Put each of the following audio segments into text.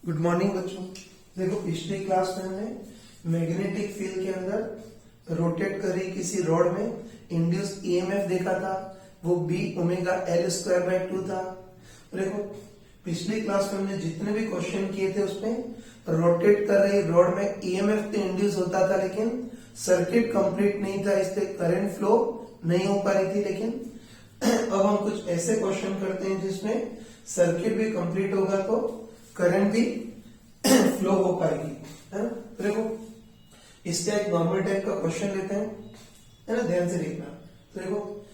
Good morning बच्चों। देखो पिछली क्लास में हमने मैग्नेटिक फील्ड के अंदर रोटेट करी किसी रॉड में इंड्यूस ईएमएफ देखा था, वो B omega L square by 2 था। देखो पिछली क्लास में हमने जितने भी क्वेश्चन किए थे उसमें रोटेट कर रही रॉड में ईएमएफ तो इंड्यूस होता था, लेकिन सर्किट कंप्लीट नहीं था, इसलिए करंट फ्लो नहीं हो पा रही थी। लेकिन अब हम कुछ ऐसे क्वेश्चन करते हैं जिसमें सर्किट भी कंप्लीट होगा तो करंट भी फ्लो हो पाएगी, है ना। तो देखो इसका एक नॉर्मल टाइप का क्वेश्चन लेते हैं, है ना, ध्यान से देखना। तो देखो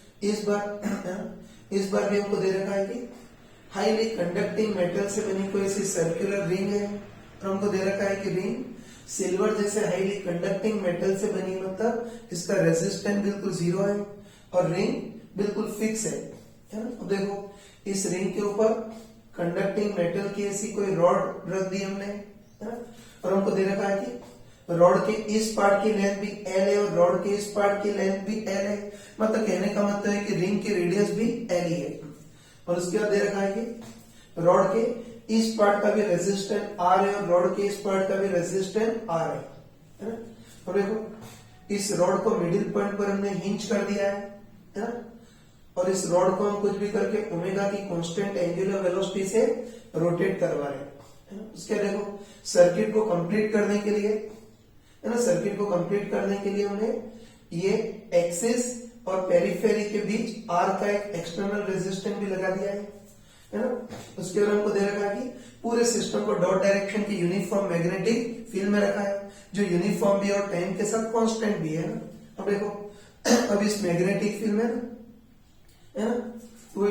इस बार भी हमको दे रखा है कि हाईली कंडक्टिंग मेटल से बनी कोई ऐसी सर्कुलर रिंग है, और हमको दे रखा है कि रिंग सिल्वर जैसे हाईली कंडक्टिंग मेटल से बनी, मतलब इसका रेजिस्टेंस बिल्कुल 0 है और रिंग बिल्कुल फिक्स है ना। अब देखो इस रिंग के ऊपर कंडक्टिंग मेटल की ऐसी कोई रॉड रख दी हमने, है ना, और हमको दे रखा है कि रॉड के इस पार्ट की लेंथ भी एल है और रॉड के इस पार्ट की लेंथ भी एल है, मतलब कहने का मतलब है कि रिंग की रेडियस भी एल ही है। और उसके बाद दे रखा है कि रॉड के इस पार्ट का भी रेजिस्टेंस आर है और रॉड के इस पार्ट का भी रेजिस्टेंस आर है ना। और देखो इस रॉड को मिडिल पॉइंट पर हमने हिंच कर दिया है ना, और इस रॉड को हम कुछ भी करके ओमेगा की कांस्टेंट एंगुलर वेलोसिटी से रोटेट करवा रहे हैं। उसके देखो सर्किट को कंप्लीट करने के लिए, है ना, सर्किट को कंप्लीट करने के लिए हमने ये एक्सिस और पेरिफेरी के बीच आर का एक एक्सटर्नल रेजिस्टेंस भी लगा दिया है ना। उसके बाद हमको दे रखा है कि पूरे सिस्टम को डॉट डायरेक्शन की यूनिफॉर्म मैग्नेटिक फील्ड में रखा है, जो यूनिफॉर्म भी और टाइम के साथ कांस्टेंट भी है ना। अब देखो अब इस मैग्नेटिक फील्ड में है ना, तो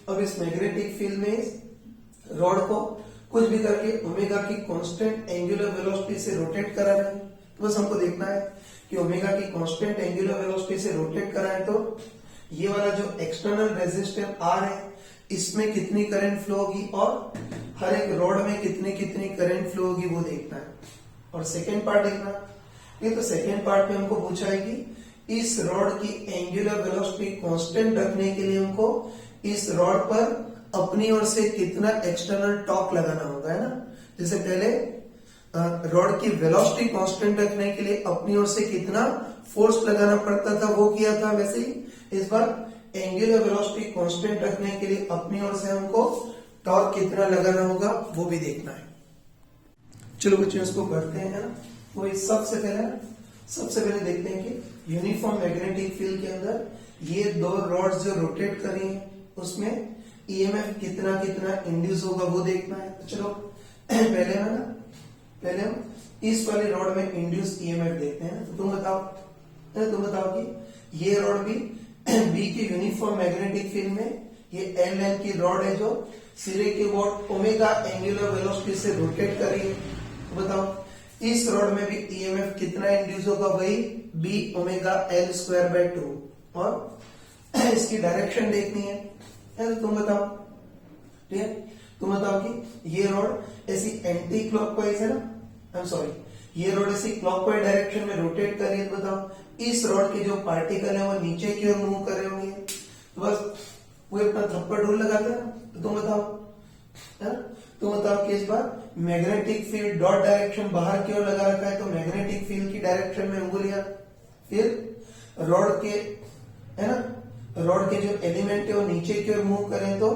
अब इस मैग्नेटिक फील्ड में रॉड को कुछ भी करके ओमेगा की कांस्टेंट एंगुलर वेलोसिटी से रोटेट करा रहे हैं। तो बस हमको देखना है कि ओमेगा की कांस्टेंट एंगुलर वेलोसिटी से रोटेट कराए तो ये वाला जो एक्सटर्नल रेजिस्टेंस आर है इसमें कितनी करंट फ्लो होगी और हर एक रॉड में कितनी कितनी करंट फ्लो होगी वो देखना है। और सेकेंड पार्ट देखना, ये तो सेकेंड पार्ट में हमको पूछा है कि इस रॉड की एंगुलर वेलोसिटी कांस्टेंट रखने के लिए हमको इस रॉड पर अपनी ओर से कितना एक्सटर्नल टॉर्क लगाना होगा, है ना। जैसे पहले रॉड की वेलोसिटी कांस्टेंट रखने के लिए अपनी ओर से कितना फोर्स लगाना पड़ता था वो किया था, वैसे ही इस बार एंगुलर वेलोसिटी कांस्टेंट रखने के लिए अपनी ओर से हमको टॉर्क कितना लगाना होगा वो भी देखना है। चलो बच्चों इसको करते हैं, है ना। वो सबसे पहले देखते हैं कि यूनिफॉर्म मैग्नेटिक फील्ड के अंदर ये दो रॉड्स जो रोटेट करी हैं उसमें ईएमएफ कितना कितना इंड्यूस होगा वो देखना है। तो चलो पहले हम इस वाले रॉड में इंड्यूस ईएमएफ देखते हैं। तो तुम बताओ कि ये रॉड भी बी के यूनिफॉर्म मैग्नेटिक फील्ड में ये एल एन की रॉड है जो सिरे के बोर्ड ओमेगा एंगुलर वेलोसिटी से रोटेट कर रही है। तो बताओ इस रॉड में भी ईएमएफ कितना इंड्यूस होगा, वही B omega L square by 2, और इसकी डायरेक्शन देखनी है। तो तुम बताओ, ठीक है, तुम बताओ कि ये रॉड ऐसी एंटी क्लॉकवाइज है ना, आई एम सॉरी, ये रॉड ऐसी क्लॉकवाइज डायरेक्शन में रोटेट कर रही है। तो बताओ इस रॉड के जो पार्टिकल है वो नीचे की ओर मूव कर रहे होंगे, तो बस वो अपना थप्पड़ ढूल लगाते हैं। तो तुम बताओ, है ना, तो बताओ कि इस बार मैग्नेटिक फील्ड डॉट डायरेक्शन बाहर की ओर लगा रखा है, तो मैग्नेटिक फील्ड की डायरेक्शन में उंगलियां, फिर रॉड के, है ना, रॉड के जो एलिमेंट है वो नीचे की ओर मूव करें तो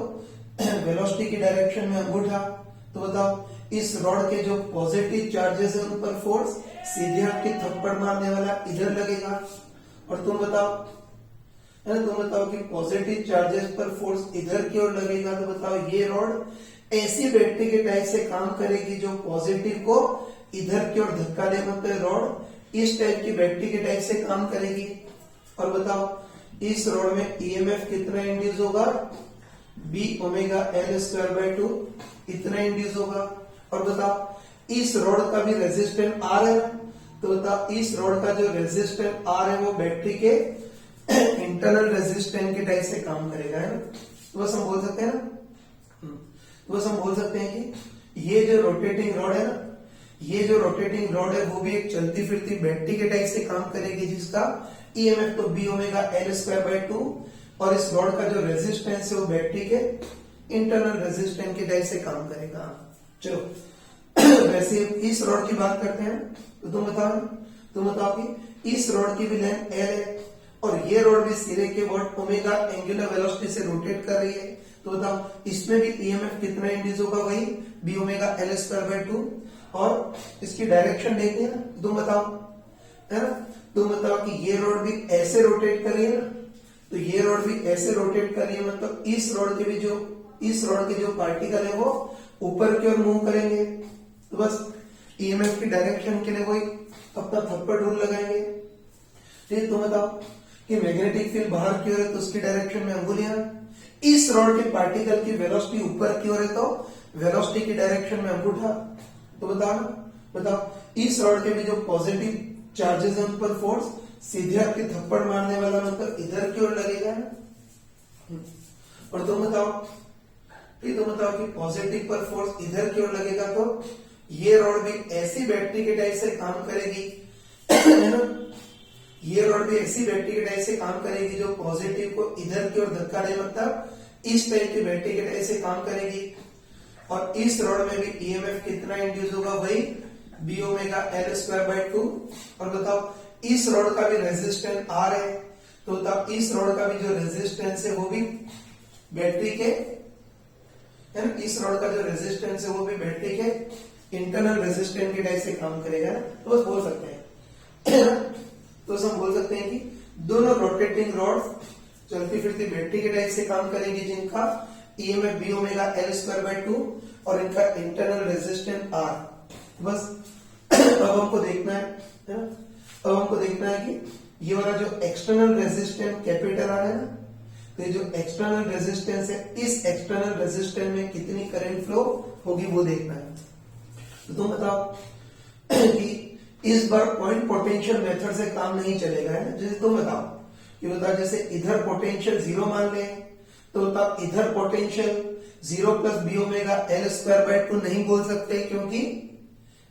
वेलोसिटी की डायरेक्शन में अंगूठा। तो बताओ इस रॉड के जो पॉजिटिव चार्जेस है उन पर फोर्स सीधे आपके थप्पड़ मारने वाला इधर लगेगा। और तुम बताओ, है ना, तुम बताओ कि पॉजिटिव चार्जेस पर फोर्स इधर की ओर लगेगा। तो बताओ ये रॉड ऐसी बैटरी के टाइप से काम करेगी जो पॉजिटिव को इधर की ओर धक्का दे, मतलब रॉड इस टाइप की बैटरी के टाइप से काम करेगी। और बताओ इस रॉड में ईएमएफ कितना इंड्यूस होगा, B omega L square by 2 इतना इंड्यूस होगा। और बताओ इस रॉड का भी रेजिस्टेंस आर है, तो बताओ इस रॉड का जो रेजिस्टेंस आर है वो बैटरी के इंटरनल रेजिस्टेंस के टाइप से काम करेगा, है ना। तो बस हम बोल सकते हैं ना, तो बस हम बोल सकते हैं कि ये जो रोटेटिंग रॉड है ना, ये जो रोटेटिंग रॉड है वो भी एक चलती फिरती बैटरी के टाइप से काम करेगी, जिसका ईएमएफ तो B omega L square by 2, और इस रॉड का जो रेजिस्टेंस है वो बैटरी के इंटरनल रेजिस्टेंस के टाइप से काम करेगा। चलो वैसे इस रॉड की बात करते हैं तो तुम बताओ कि इस रॉड की भी लेंथ L है और ये रॉड भी सिरे के वॉट ओमेगा एंगुलर वेलोसिटी से रोटेट कर रही है, तो बताओ इसमें भी ईएमएफ कितना इंड्यूस होगा, वही B omega L square by 2। और इसकी डायरेक्शन देखनी है ना, तुम बताओ, है ना, तुम बताओ कि ये रॉड भी ऐसे रोटेट कर रही है ना, तो ये रॉड भी ऐसे रोटेट कर रही है, मतलब इस रॉड के जो पार्टिकल है वो ऊपर की ओर मूव करेंगे। तो बस ईएमएफ की डायरेक्शन के लिए वही अपना थप्पड़ रूल लगाएंगे। ठीक, तुम बताओ कि मैग्नेटिक फील्ड बाहर की ओर है तो उसकी डायरेक्शन में अंगुलियां, इस रॉड के पार्टिकल की वेलोसिटी ऊपर की ओर है तो वेलोसिटी की डायरेक्शन में अंगूठा। तो बताओ इस रॉड के भी जो पॉजिटिव चार्जेस हैं उन पर फोर्स सीधे आपके थप्पड़ मारने वाला मतलब इधर की ओर लगेगा ना। और तुम बताओ कि पॉजिटिव पर फोर्स इधर की ओर लगेगा तो ये रॉड भी ऐसी बैटरी के टाइप से काम करेगी, है ना, ये रॉड भी ऐसी बैटरी के टाइप से काम करेगी जो पॉजिटिव को इधर की ओर धक्का दे, मतलब इस टाइप की बैटरी के टाइप से काम करेगी। और इस रॉड में भी ईएमएफ कितना इंड्यूस होगा, वही B omega L square by 2। और बताओ इस रॉड का भी रेजिस्टेंस आर है, तो तब इस रॉड का भी जो रेजिस्टेंस है वो भी बैटरी के, है ना, इस रॉड का जो रेजिस्टेंस है वो भी बैटरी के इंटरनल रेजिस्टेंस के टाइप से काम करेगा। तो बस बोल सकते हैं तो हम बोल सकते हैं कि दोनों रोटेटिंग रॉड चलती फिरती बैटरी के टाइप से काम करेंगी जिनका EMF B omega L square by 2 और इनका इंटरनल रेजिस्टेंस आर। बस अब हमको देखना है ना, अब हमको देखना है कि ये वाला जो एक्सटर्नल रेजिस्टेंस कैपिटल आर है ना, तो ये जो एक्सटर्नल रेजिस्टेंस है, इस एक्सटर्नल रेजिस्टेंस में कितनी करंट फ्लो होगी वो देखना है। तो तुम बताओ कि इस बार पॉइंट पोटेंशियल मेथड से काम नहीं चलेगा, है ना। जैसे तुम बताओ कि बता, जैसे इधर पोटेंशियल 0 मान ले तो तब इधर potential 0 plus B omega L square by 2 नहीं बोल सकते, क्योंकि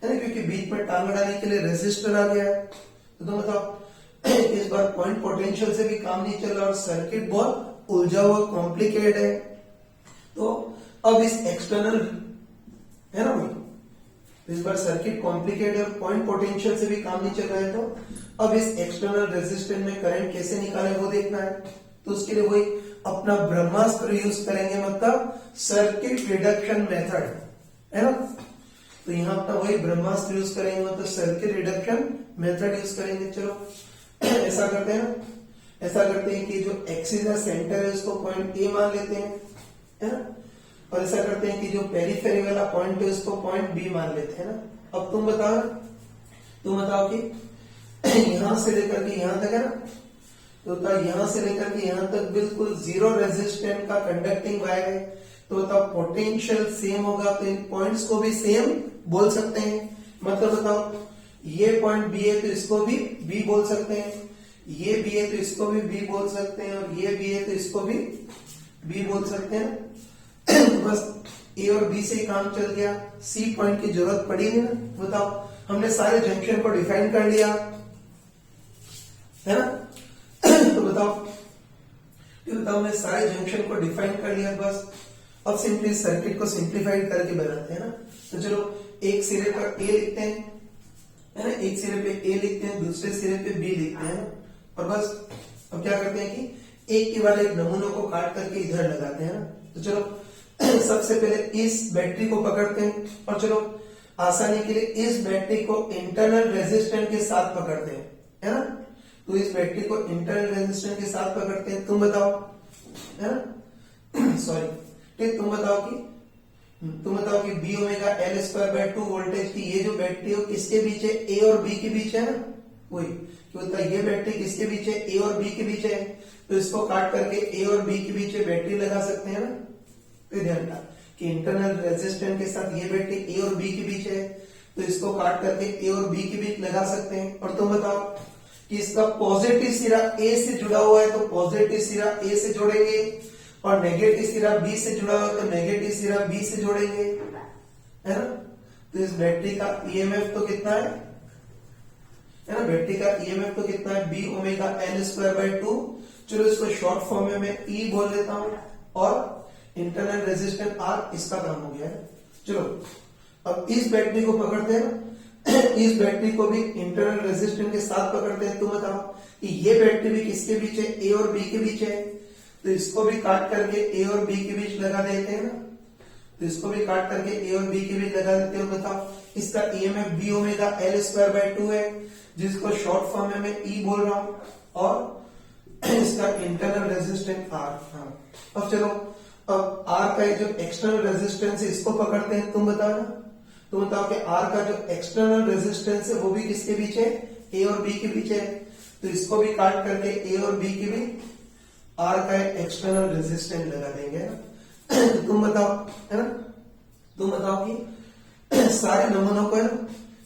है ना, क्योंकि बीच में टांग अड़ाने के लिए रेजिस्टर आ गया है। तो तुम बताओ इस बार पॉइंट पोटेंशियल से भी काम नहीं चल रहा और सर्किट बहुत उलझा हुआ कॉम्प्लिकेटेड है। तो अब इस एक्सटर्नल, है ना भाई, इस बार सर्किट कॉम्प्लिकेटेड है, पॉइंट पोटेंशियल से भी काम नहीं चल रहा है, तो अब इस एक्सटर्नल रेजिस्टेंस में करंट कैसे निकाले वो देखना है। तो उसके लिए वही अपना ब्रह्मास्त्र यूज करेंगे, मतलब सर्किट रिडक्शन मेथड, है ना। तो यहां अपना वही ब्रह्मास्त्र यूज करेंगे, मतलब सर्किट रिडक्शन मेथड यूज करेंगे। चलो ऐसा करते हैं कि जो एक्सिस का सेंटर है उसको पॉइंट ए मान लेते हैं, है ना, और ऐसा करते हैं कि जो पेरिफेरी वाला पॉइंट है उसको पॉइंट बी मान लेते हैं ना। अब तुम बताओ कि यहां से लेकर के यहां तक, है ना, तो यहां से लेकर के यहां तक बिल्कुल जीरो रेजिस्टेंस का कंडक्टिंग वायर है, तो तब पोटेंशियल सेम होगा, तो इन पॉइंट्स को भी सेम बोल सकते हैं। मतलब बताओ ये पॉइंट बी है तो इसको भी बी बोल सकते हैं, ये बी है तो इसको भी बी बोल सकते हैं, और ये बी है तो इसको भी बी बोल सकते हैं। बस ए और बी से ही काम चल गया, सी पॉइंट की जरूरत पड़ी नहीं ना। बताओ हमने सारे जंक्शन को डिफाइन कर लिया, है ना। तो बताओ हमने सारे जंक्शन को डिफाइन कर लिया, बस अब सिंपली सर्किट को सिंप्लीफाइड करके बनाते हैं ना। तो चलो एक सिरे पर ए लिखते हैं, है ना, एक सिरे पे ए लिखते हैं, दूसरे सिरे पे बी लिखते हैं, और बस अब क्या करते हैं कि एक के बाद एक नमूनों को काट करके इधर लगाते हैं ना। तो चलो सबसे पहले इस बैटरी को पकड़ते हैं, और चलो आसानी के लिए इस बैटरी को इंटरनल रेजिस्टेंस के साथ पकड़ते हैं, है ना। तो इस बैटरी को इंटरनल रेजिस्टेंस के साथ पकड़ते हैं। तुम बताओ, है ना, सॉरी, ठीक, तुम बताओ कि B omega L square by 2 voltage की ये जो बैटरी है किसके बीच है, ए और बी के बीच है ना। वही कि ये बैटरी किसके बीच है, ए और बी के बीच है, तो इसको काट करके ए और बी के बीच बैटरी लगा सकते हैं ना। तो ध्यान रखना कि इंटरनल रेजिस्टेंस के साथ ये बैटरी ए और बी के बीच है, तो इसको काट करके ए और बी के बीच लगा सकते हैं। और तुम बताओ कि इसका पॉजिटिव सिरा ए से जुड़ा हुआ है, तो पॉजिटिव सिरा ए से जोड़ेंगे, और नेगेटिव सिरा बी से जुड़ा हुआ है तो नेगेटिव सिरा बी से जोड़ेंगे, है ना। तो इस बैटरी का ईएमएफ तो कितना है ना, बैटरी का ईएमएफ तो कितना है, B omega L square by 2। चलो इसको शॉर्ट फॉर्म में मैं ई बोल देता हूं, और इंटरनल रेजिस्टेंस आर इसका काम हो गया है। चलो अब इस बैटरी को पकड़ते हैं ना, इस बैटरी को भी इंटरनल रेजिस्टेंस के साथ पकड़ते हैं। तुम बताओ कि ये बैटरी भी किसके बीच है, ए और बी के बीच है, तो इसको भी काट करके ए और बी के बीच लगा देते हैं ना, तो इसको भी काट करके ए और बी के बीच लगा देते हो। बताओ इसका EMF B omega L square by 2 है, जिसको शॉर्ट फॉर्म में मैं ई बोल रहा हूं, और इसका इंटरनल रेजिस्टेंस आर। अब चलो, अब आर का जो एक्सटर्नल रेजिस्टेंस है इसको पकड़ते हैं। तुम बताओ ना, तुम बताओ कि आर का जो एक्सटर्नल रेजिस्टेंस है वो भी किसके बीच है, ए और बी के बीच है, तो इसको भी काट करके ए और बी के बीच आर का एक्सटर्नल रेजिस्टेंस लगा देंगे। तो तुम बताओ, है ना, तुम बताओ कि सारे नमूनों को,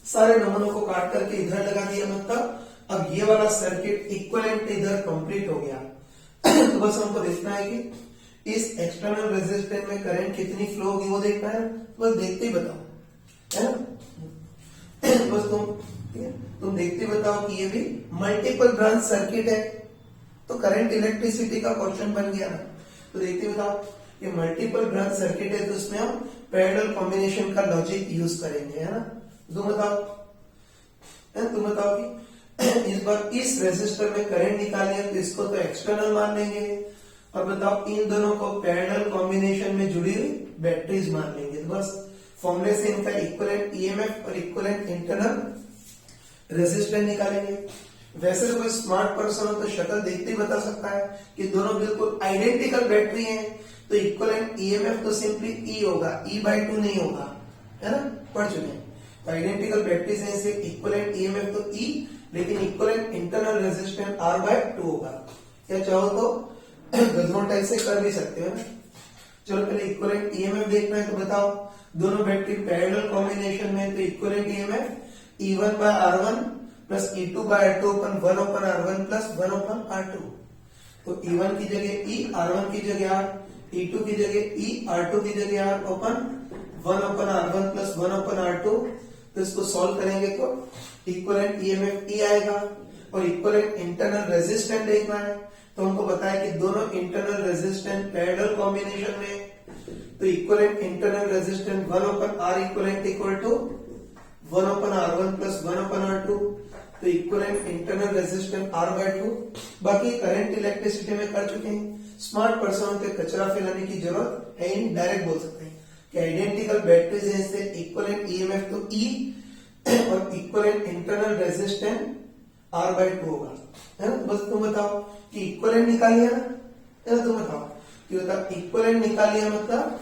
सारे नमूनों को काट करके इधर लगा दिया, मतलब अब ये वाला सर्किट इक्विवेलेंट इधर कंप्लीट हो गया। तो बस हमको देखना है कि इस एक्सटर्नल रेजिस्टेंस में करंट कितनी फ्लो होगी वो देखना है, बस देखते ही बताओ, है ना। बस तुम देखते बताओ कि ये भी मल्टीपल ब्रांच सर्किट है, तो करंट इलेक्ट्रिसिटी का क्वेश्चन बन गया ना। तो देखते बताओ ये मल्टीपल ब्रांच सर्किट है, तो इसमें हम पैरेलल कॉम्बिनेशन का लॉजिक यूज करेंगे, है ना। तुम बताओ कि इस बार इस रेजिस्टर में करंट निकाले तो इसको तो एक्सटर्नल मान लेंगे, और बताओ इन दोनों को पैरेलल कॉम्बिनेशन में जुड़ी हुई बैटरीज मान लेंगे। तो बस फॉर्मूले से इनका इक्विवेलेंट ईएमएफ और इक्विवेलेंट इंटरनल रेजिस्टेंस निकालेंगे। वैसे तो कोई स्मार्ट पर्सन हो तो शक्ल देखते ही बता सकता है कि दोनों बिल्कुल आइडेंटिकल बैटरी हैं, तो इक्विवेलेंट ईएमएफ तो सिंपली ई होगा, ई बाय 2 नहीं होगा, है ना, पढ़ चुके हैं। तो आइडेंटिकल बैटरीज हैं, इससे इक्विवेलेंट ईएमएफ तो ई, लेकिन equivalent internal resistance R by 2 होगा। या चाहो तो गधों टाइप से कर भी सकते हो ना। चलो पहले इक्विवेलेंट ईएमएफ देखना है, तो बताओ दोनों बैटरी पैरेलल कॉम्बिनेशन में, तो equivalent EMF E1 by R1 plus E2 by R2 upon 1 upon R1 plus 1 upon R2। तो E1 की जगह E, R1 की जगह R, E2 की जगह E, R2 की जगह R अपन 1 upon R1 plus 1 upon R2। तो इसको सॉल्व करेंगे तो इक्विवेलेंट ईएमएफ E आएगा, और इक्विवेलेंट इंटरनल रेजिस्टेंस देखना है, तो हमको बताया कि दोनों इंटरनल रेजिस्टेंस पैरेलल कॉम्बिनेशन में, तो equivalent internal resistance 1 upon R equivalent equal to 1 upon R1 plus 1 upon R2। तो equivalent internal resistance R by 2। बाकी करंट इलेक्ट्रिसिटी में कर चुके हैं, स्मार्ट पर्सन के कचरा फैलाने की जरूरत है ही नहीं, डायरेक्ट बोल सकते हैं कि आइडेंटिकल बैटरीज है, इससे इक्विवेलेंट ईएमएफ तो E और equivalent internal resistance R by 2 होगा, है ना। बस तुम बताओ कि इक्विवेलेंट निकालिए ना, है ना। तुम बताओ कि इक्विवेलेंट निकालिए मतलब,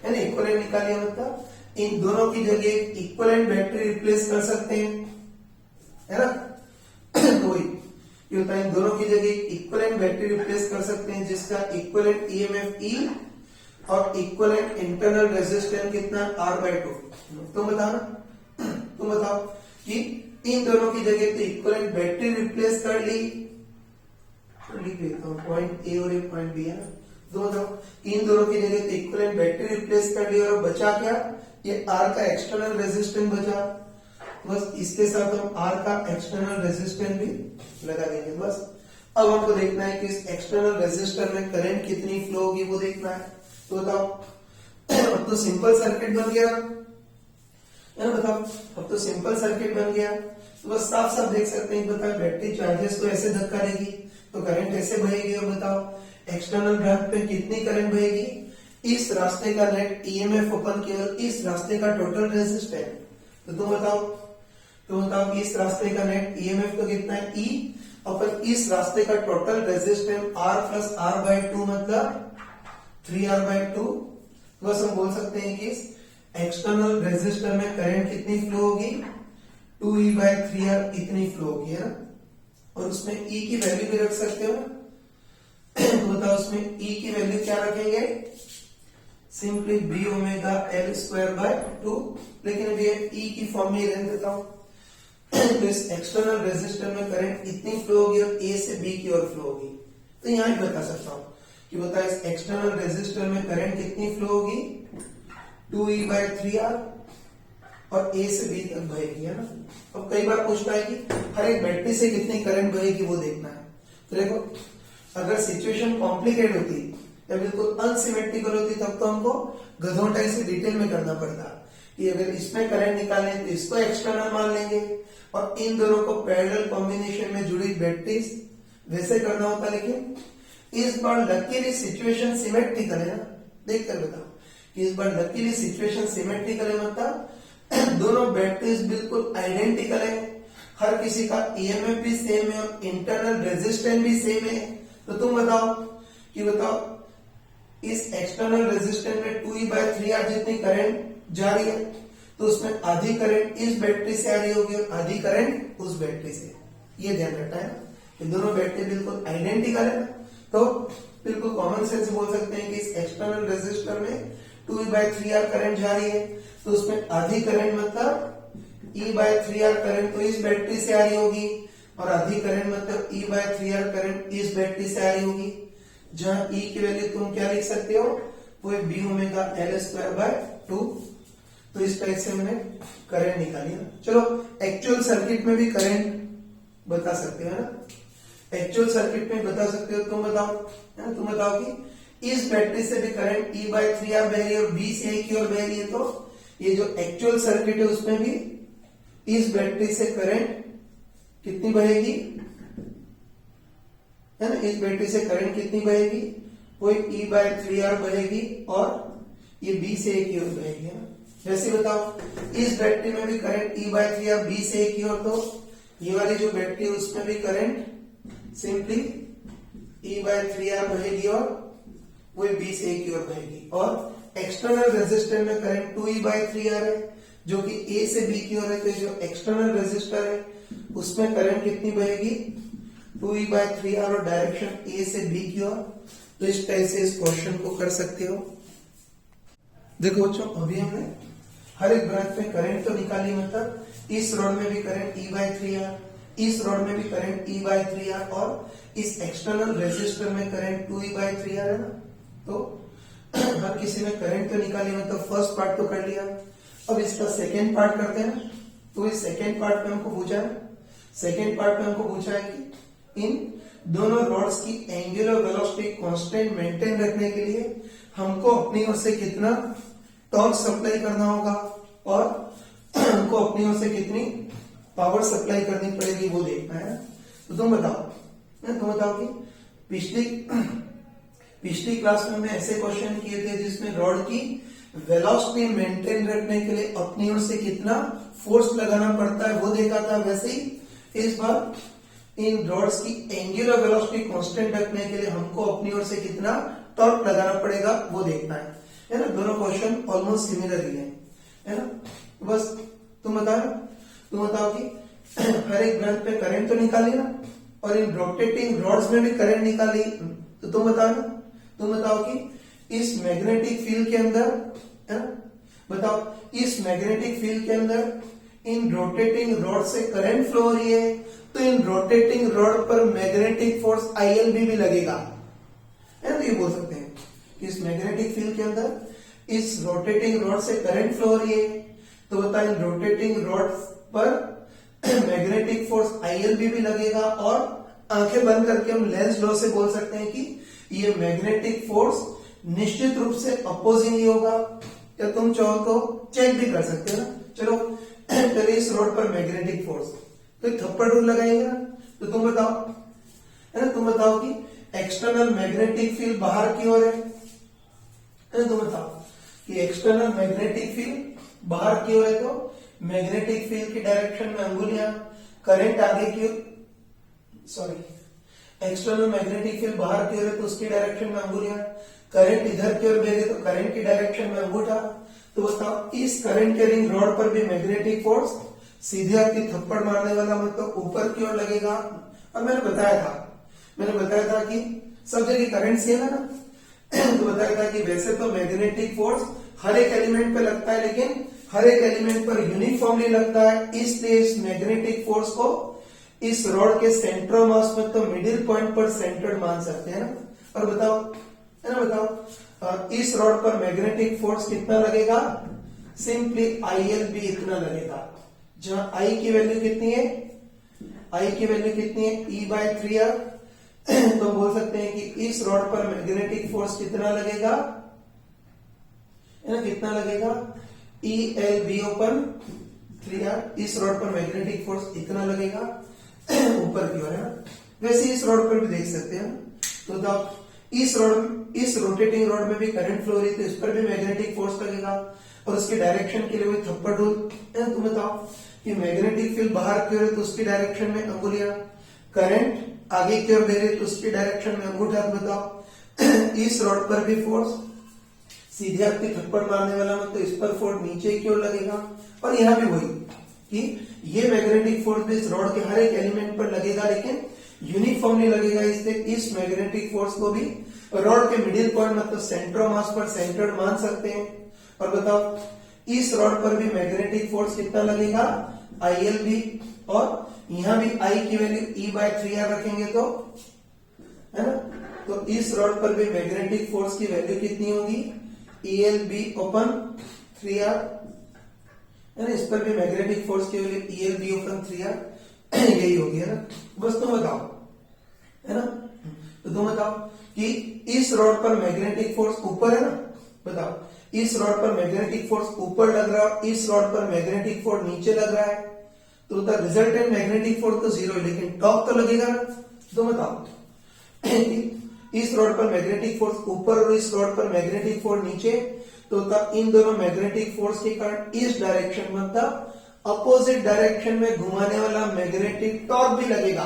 है ना, इक्विवेलेंट निकालिए मतलब इन दोनों की जगह इक्विवेलेंट बैटरी रिप्लेस कर सकते हैं, है ना। तो ये होता है इन दोनों की जगह इक्विवेलेंट बैटरी रिप्लेस कर सकते हैं, जिसका इक्विवेलेंट ईएमएफ E और इक्विवेलेंट इंटरनल रेजिस्टेंस कितना R by 2। तुम बताओ कि इन दोनों की जगह तो इक्विवेलेंट बैटरी रिप्लेस कर ली, लिख देता हूं पॉइंट ए और पॉइंट बी, है ना। तो बताओ इन दोनों की जगह तो इक्विवेलेंट बैटरी रिप्लेस कर ली, और बचा क्या, ये R का एक्सटर्नल रेजिस्टेंस बचा। बस इसके साथ हम R का एक्सटर्नल रेजिस्टेंस भी लगा देंगे। बस अब हमको देखना है कि इस एक्सटर्नल रेजिस्टर में करंट कितनी फ्लो होगी वो देखना है। तो बताओ अब तो सिंपल सर्किट बन गया, है ना। बताओ अब तो सिंपल सर्किट बन गया, तो बस साफ साफ देख सकते हैं। बताओ बैटरी चार्जेस तो ऐसे धक्का देगी तो करंट ऐसे बहेगी, और बताओ एक्सटर्नल ब्रांच पे कितनी करंट बहेगी, इस रास्ते का नेट ईएमएफ अपन केवल इस रास्ते का टोटल रेजिस्टेंस। तो तुम बताओ कि इस रास्ते का नेट ईएमएफ तो कितना है E, अपन इस रास्ते का total resistance R plus R by 2 मतलब 3R by 2। बस हम बोल सकते हैं कि इस एक्सटर्नल रेजिस्टर में करंट कितनी फ्लो होगी, 2E by 3R इतनी फ्लो होगी, है ना। और उसमें E की वैल्यू भी रख सकते हो ना। तो बताओ उसमें E की वैल्यू क्या रखेंगे, simply B omega L square by 2, लेकिन अभी E की फॉर्म में रहने देता हूं। तो इस एक्सटर्नल रेजिस्टर में करंट इतनी फ्लो होगी और A से B की ओर फ्लो होगी। तो यहां भी बता सकता हूं कि बता इस एक्सटर्नल रेजिस्टर में करंट कितनी फ्लो होगी, 2E by 3R, और A से B तक बहेगी, है ना। अब कई बार पूछता है कि हर एक बैटरी से कितनी करंट बहेगी वो देखना है। तो देखो अगर सिचुएशन कॉम्प्लिकेट होती या बिल्कुल अनसिमेट्रिकल होती तब तो हमको गधों टाइप से डिटेल में करना पड़ता, कि अगर इसमें करंट निकालने तो इसको एक्सटर्नल मान लेंगे, और इन दोनों को पैरेलल कॉम्बिनेशन में जुड़ी बैटरीज वैसे करना होता। लेकिन इस बार लकीली सिचुएशन सिमेट्रिकल है ना, देख कर बताओ कि इस बार लकीली सिचुएशन सिमेट्रिकल है, मतलब दोनों बैटरीज बिल्कुल आइडेंटिकल है, हर किसी का ईएमएफ भी सेम है और इंटरनल रेजिस्टेंस भी सेम है। तो तुम बताओ इस एक्सटर्नल रेजिस्टेंस में 2E/3R जितनी करंट जा रही है, तो उसमें आधी करंट इस बैटरी से आ रही होगी और आधी करंट उस बैटरी से। ये ध्यान रखना है कि दोनों बैटरी बिल्कुल आइडेंटिकल है, तो बिल्कुल कॉमन सेंस बोल सकते हैं कि इस एक्सटर्नल रेजिस्टर में 2E/3R करंट जा रही है, तो उसमें आधी करंट मतलब E/3R करंट तो इस बैटरी से आ रही होगी, और आधी करंट मतलब E/3R करंट इस बैटरी से आ रही होगी। जहां E की वैल्यू तुम क्या लिख सकते हो, वो है B ओमेगा L²/2। तो इस टाइप से हमने करंट निकाली ना। चलो एक्चुअल सर्किट में भी करंट बता सकते हो ना, एक्चुअल सर्किट में बता सकते हो। तुम बताओ कि इस बैटरी से भी करंट E/3R बह रही है और B से A की ओर बह रही है, तो ये जो एक्चुअल सर्किट है उसमें भी इस बैटरी से करंट कितनी बहेगी, है ना, इस बैटरी से करंट कितनी बहेगी, वो E/3R बहेगी और ये B से A की ओर बहेगी, है ना। वैसे बताओ इस बैटरी में भी करंट E/3R B से A की ओर, तो ये वाली जो बैटरी है उसमें भी करंट सिंपली E/3R बहेगी और वो B से A की ओर बहेगी। और एक्सटर्नल रेजिस्टर में करंट 2E/3R है जो कि A से B की ओर है, तो जो एक्सटर्नल रेजिस्टर है उसमें करंट कितनी बहेगी, 2E/3R और डायरेक्शन A से B की ओर। तो इस टाइप से इस क्वेश्चन को कर सकते हो। देखो बच्चों, अभी हमने हर एक ब्रांच में करंट तो निकाली, मतलब इस रोड में भी करंट E/3R, इस रोड में भी करंट E/3R और इस एक्सटर्नल रेजिस्टर में करंट 2E/3R है ना। तो हर किसी में करंट तो निकाली, मतलब फर्स्ट पार्ट तो कर लिया। अब इसका सेकेंड पार्ट करते हैं। तो इस सेकेंड पार्ट में हमको पूछा है कि इन दोनों रॉड्स की एंगुलर वेलोसिटी कांस्टेंट मेंटेन रखने के लिए हमको अपनी ओर से कितना टॉर्क सप्लाई करना होगा और हमको अपनी ओर से कितनी पावर सप्लाई करनी पड़ेगी, वो देखना है। तो तुम बताओ कि पिछली क्लास में हमने ऐसे क्वेश्चन किए थे जिसमें रॉड की वेलोसिटी मेंटेन रखने के लिए अपनी ओर से कितना फोर्स लगाना पड़ता है वो देखा था। वैसे ही इस बार इन रॉड्स की एंगुलर वेलोसिटी कांस्टेंट रखने के लिए हमको अपनी ओर से कितना टॉर्क लगाना पड़ेगा वो देखना है ना। दोनों क्वेश्चन ऑलमोस्ट सिमिलर ही है ना। बस तुम बताओ कि हर एक ब्रांच पे करंट तो निकाली ना, और इन रोटेटिंग रॉड्स में भी करंट निकाली। तो तुम बताओ कि इस मैग्नेटिक फील्ड के अंदर, है ना, बताओ इस मैग्नेटिक फील्ड के अंदर इन रोटेटिंग रॉड से करंट फ्लो हो रही है, तो इन रोटेटिंग रॉड पर मैग्नेटिक फोर्स ILB भी लगेगा, है ना। तो ये बोल सकते हैं कि इस मैग्नेटिक फील्ड के अंदर इस रोटेटिंग रॉड से करंट फ्लो हो रही है, तो बता इन रोटेटिंग रॉड पर मैग्नेटिक फोर्स ILB भी लगेगा। और आंखें बंद करके हम लेंस लॉ से बोल सकते हैं कि ये मैग्नेटिक फोर्स निश्चित रूप से अपोजिंग ही होगा, या तुम चाहो तो चेक भी कर सकते हो ना। चलो पहले इस रोड पर मैग्नेटिक फोर्स, तो एक थप्पड़ रूल लगाएंगे ना। तो तुम बताओ कि एक्सटर्नल मैग्नेटिक फील्ड बाहर की ओर है, तुम बताओ कि एक्सटर्नल मैग्नेटिक फील्ड बाहर की ओर है, तो मैग्नेटिक फील्ड की डायरेक्शन में अंगुलियां, करंट आगे की ओर, एक्सटर्नल मैग्नेटिक फील्ड बाहर की ओर है तो उसकी डायरेक्शन में अंगुलियां, करंट इधर की ओर बह रही तो करंट की डायरेक्शन में अंगूठा। तो बताओ इस करंट कैरिंग रॉड पर भी मैग्नेटिक फोर्स सीधे आपकी थप्पड़ मारने वाला मतलब ऊपर की ओर लगेगा। और मैंने बताया था कि सब जगह करंट सेम है ना। तो बताया था कि वैसे तो मैग्नेटिक फोर्स हर एक एलिमेंट पे लगता है, लेकिन हर एक एलिमेंट पर यूनिफॉर्मली लगता है, इसलिए इस मैग्नेटिक फोर्स को इस रॉड के सेंटर मास में तो मिडिल पॉइंट पर सेंटर्ड मान सकते हैं ना। और बताओ इस रॉड पर मैग्नेटिक फोर्स कितना लगेगा, सिंपली ILB इतना लगेगा। जहां I की वैल्यू कितनी है, E/3R। तो बोल सकते हैं कि इस रॉड पर मैग्नेटिक फोर्स कितना लगेगा, है ना, कितना लगेगा E L be open 3R, इस रॉड पर मैग्नेटिक फोर्स इतना लगेगा ऊपर की ओर, है ना। वैसे इस रॉड पर भी देख सकते हैं, तो इस रोटेटिंग रॉड में भी करंट फ्लो रही है, तो इस पर भी मैग्नेटिक फोर्स लगेगा, और उसके डायरेक्शन के लिए वही थप्पड़ रूल है। तुम बताओ कि मैग्नेटिक फील्ड बाहर की ओर है तो उसकी डायरेक्शन में अंगुलियां, करंट आगे की ओर दे रहे तो उसकी डायरेक्शन में अंगूठा। बताओ इस रॉड पर भी फोर्स सीधे आपके थप्पड़ मारने वाला मत, तो इस पर फोर्स नीचे की ओर लगेगा, और यहाँ भी वही कि ये मैग्नेटिक फोर्स इस रॉड के हर एक एलिमेंट पर लगेगा, लेकिन यूनिफॉर्मली लगेगा। इसलिए इस मैग्नेटिक फोर्स को भी रॉड के मिडिल पॉइंट मतलब सेंटर ऑफ मास पर सेंटर्ड मान सकते हैं। और बताओ इस रॉड पर भी मैग्नेटिक फोर्स कितना लगेगा, IL भी, और यहां भी I की वैल्यू E/3R रखेंगे तो, है ना। तो इस रॉड पर भी मैग्नेटिक फोर्स की वैल्यू कितनी होगी, ELB/3R, है ना। इस पर भी मैग्नेटिक फोर्स की वैल्यू ELB/3R यही होगी, है ना। बस तुम बताओ, है ना। तो तुम बताओ कि इस रॉड पर मैग्नेटिक फोर्स ऊपर है ना, बताओ इस रॉड पर मैग्नेटिक फोर्स ऊपर लग रहा है, इस रॉड पर मैग्नेटिक फोर्स नीचे लग रहा है, तो द रिजल्टेंट मैग्नेटिक फोर्स तो जीरो है, लेकिन टॉर्क तो लगेगा ना। तो बताओ इस रॉड पर मैग्नेटिक फोर्स ऊपर और इस रॉड पर मैग्नेटिक फोर्स नीचे, तो इन दोनों मैग्नेटिक फोर्स के कारण इस डायरेक्शन मतलब अपोजिट डायरेक्शन में घुमाने वाला मैग्नेटिक टॉर्क भी लगेगा।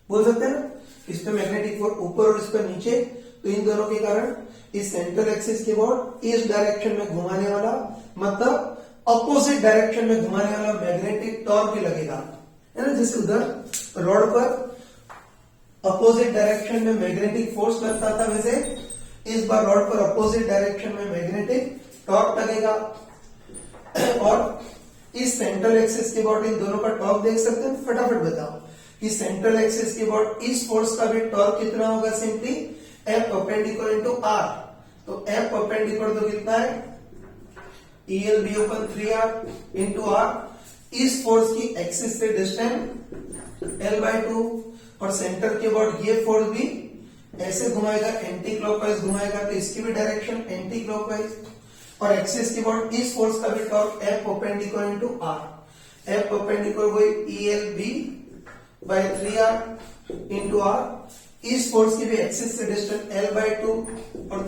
बोल सकते हैं ना, इस पे मैग्नेटिक फोर्स ऊपर और इस पर नीचे, तो इन दोनों के कारण इस सेंट्रल एक्सिस के बाद इस डायरेक्शन में घुमाने वाला मतलब अपोजिट डायरेक्शन में घुमाने वाला मैग्नेटिक टॉर्क भी लगेगा, है ना। जैसे उधर रॉड पर अपोजिट डायरेक्शन में मैग्नेटिक फोर्स लगता था, वैसे इस बार रॉड पर अपोजिट डायरेक्शन में मैग्नेटिक टॉर्क लगेगा। और इस सेंट्रल एक्सिस के बाद इन दोनों का टॉर्क देख सकते हैं, फटाफट बताओ कि सेंट्रल एक्सिस के बाद इस फोर्स का भी टॉर्क कितना होगा, simply F perpendicular into R। तो F परपेंडिकुलर तो कितना है, ELB/3R इंटू R। इस फोर्स की एक्सिस से डिस्टेंस L/2, और सेंटर के बाद ये फोर्स भी ऐसे घुमाएगा, एंटी क्लॉकवाइज घुमाएगा, तो इसकी भी डायरेक्शन एंटी क्लॉकवाइज, और एक्सिस के बाद इस फोर्स का भी torque F perpendicular into R। F perpendicular वही ELB/3R इंटू R। इस फोर्स की भी एक्सिस से डिस्टेंस L/2, और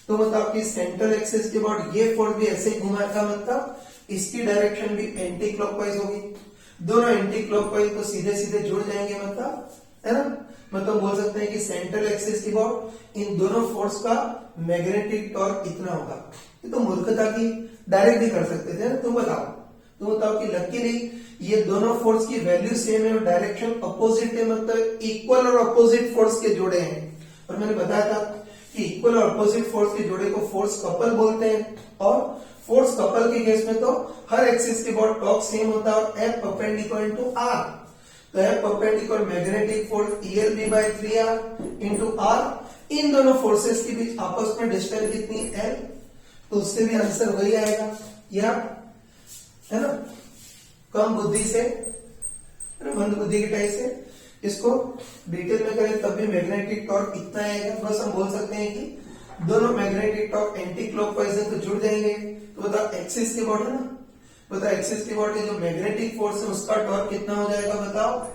तुम बताओ कि सेंट्रल एक्सिस के बाद ये फोर्स भी ऐसे ही घुमाएगा, मतलब इसकी डायरेक्शन भी एंटी क्लॉकवाइज होगी। दोनों एंटी क्लॉकवाइज तो सीधे सीधे जुड़ जाएंगे, मतलब, है ना। मतलब बोल सकते हैं कि सेंट्रल एक्सिस के बाद इन दोनों फोर्स का मैग्नेटिक टॉर्क इतना होगा। ये तो मूर्खता की डायरेक्ट भी कर सकते थे ना। तुम बताओ कि लकीली ये दोनों फोर्स की वैल्यू सेम है और डायरेक्शन अपोजिट है, मतलब इक्वल और अपोजिट फोर्स के जोड़े हैं। और मैंने बताया था कि इक्वल और अपोजिट फोर्स के जोड़े को फोर्स कपल बोलते हैं, और फोर्स कपल के केस में तो हर एक्सिस के बाद टॉर्क सेम होता है, और F परपेंडिकुलर इंटू R। तो F perpendicular magnetic force ELB/3R into R। इन दोनों फोर्सेस के बीच आपस में डिस्टेंस कितनी L, तो उससे भी आंसर वही आएगा, या, है ना। कम बुद्धि से, मंद बुद्धि की टाइप से इसको डिटेल में करें तब भी मैग्नेटिक टॉर्क इतना आएगा। बस हम बोल सकते हैं कि दोनों मैग्नेटिक टॉर्क एंटी क्लॉकवाइज है तो जुड़ जाएंगे। तो बताओ एक्सिस के बाद है ना, बताओ एक्सिस के बाद जो मैग्नेटिक फोर्स है उसका टॉर्क कितना हो जाएगा, बताओ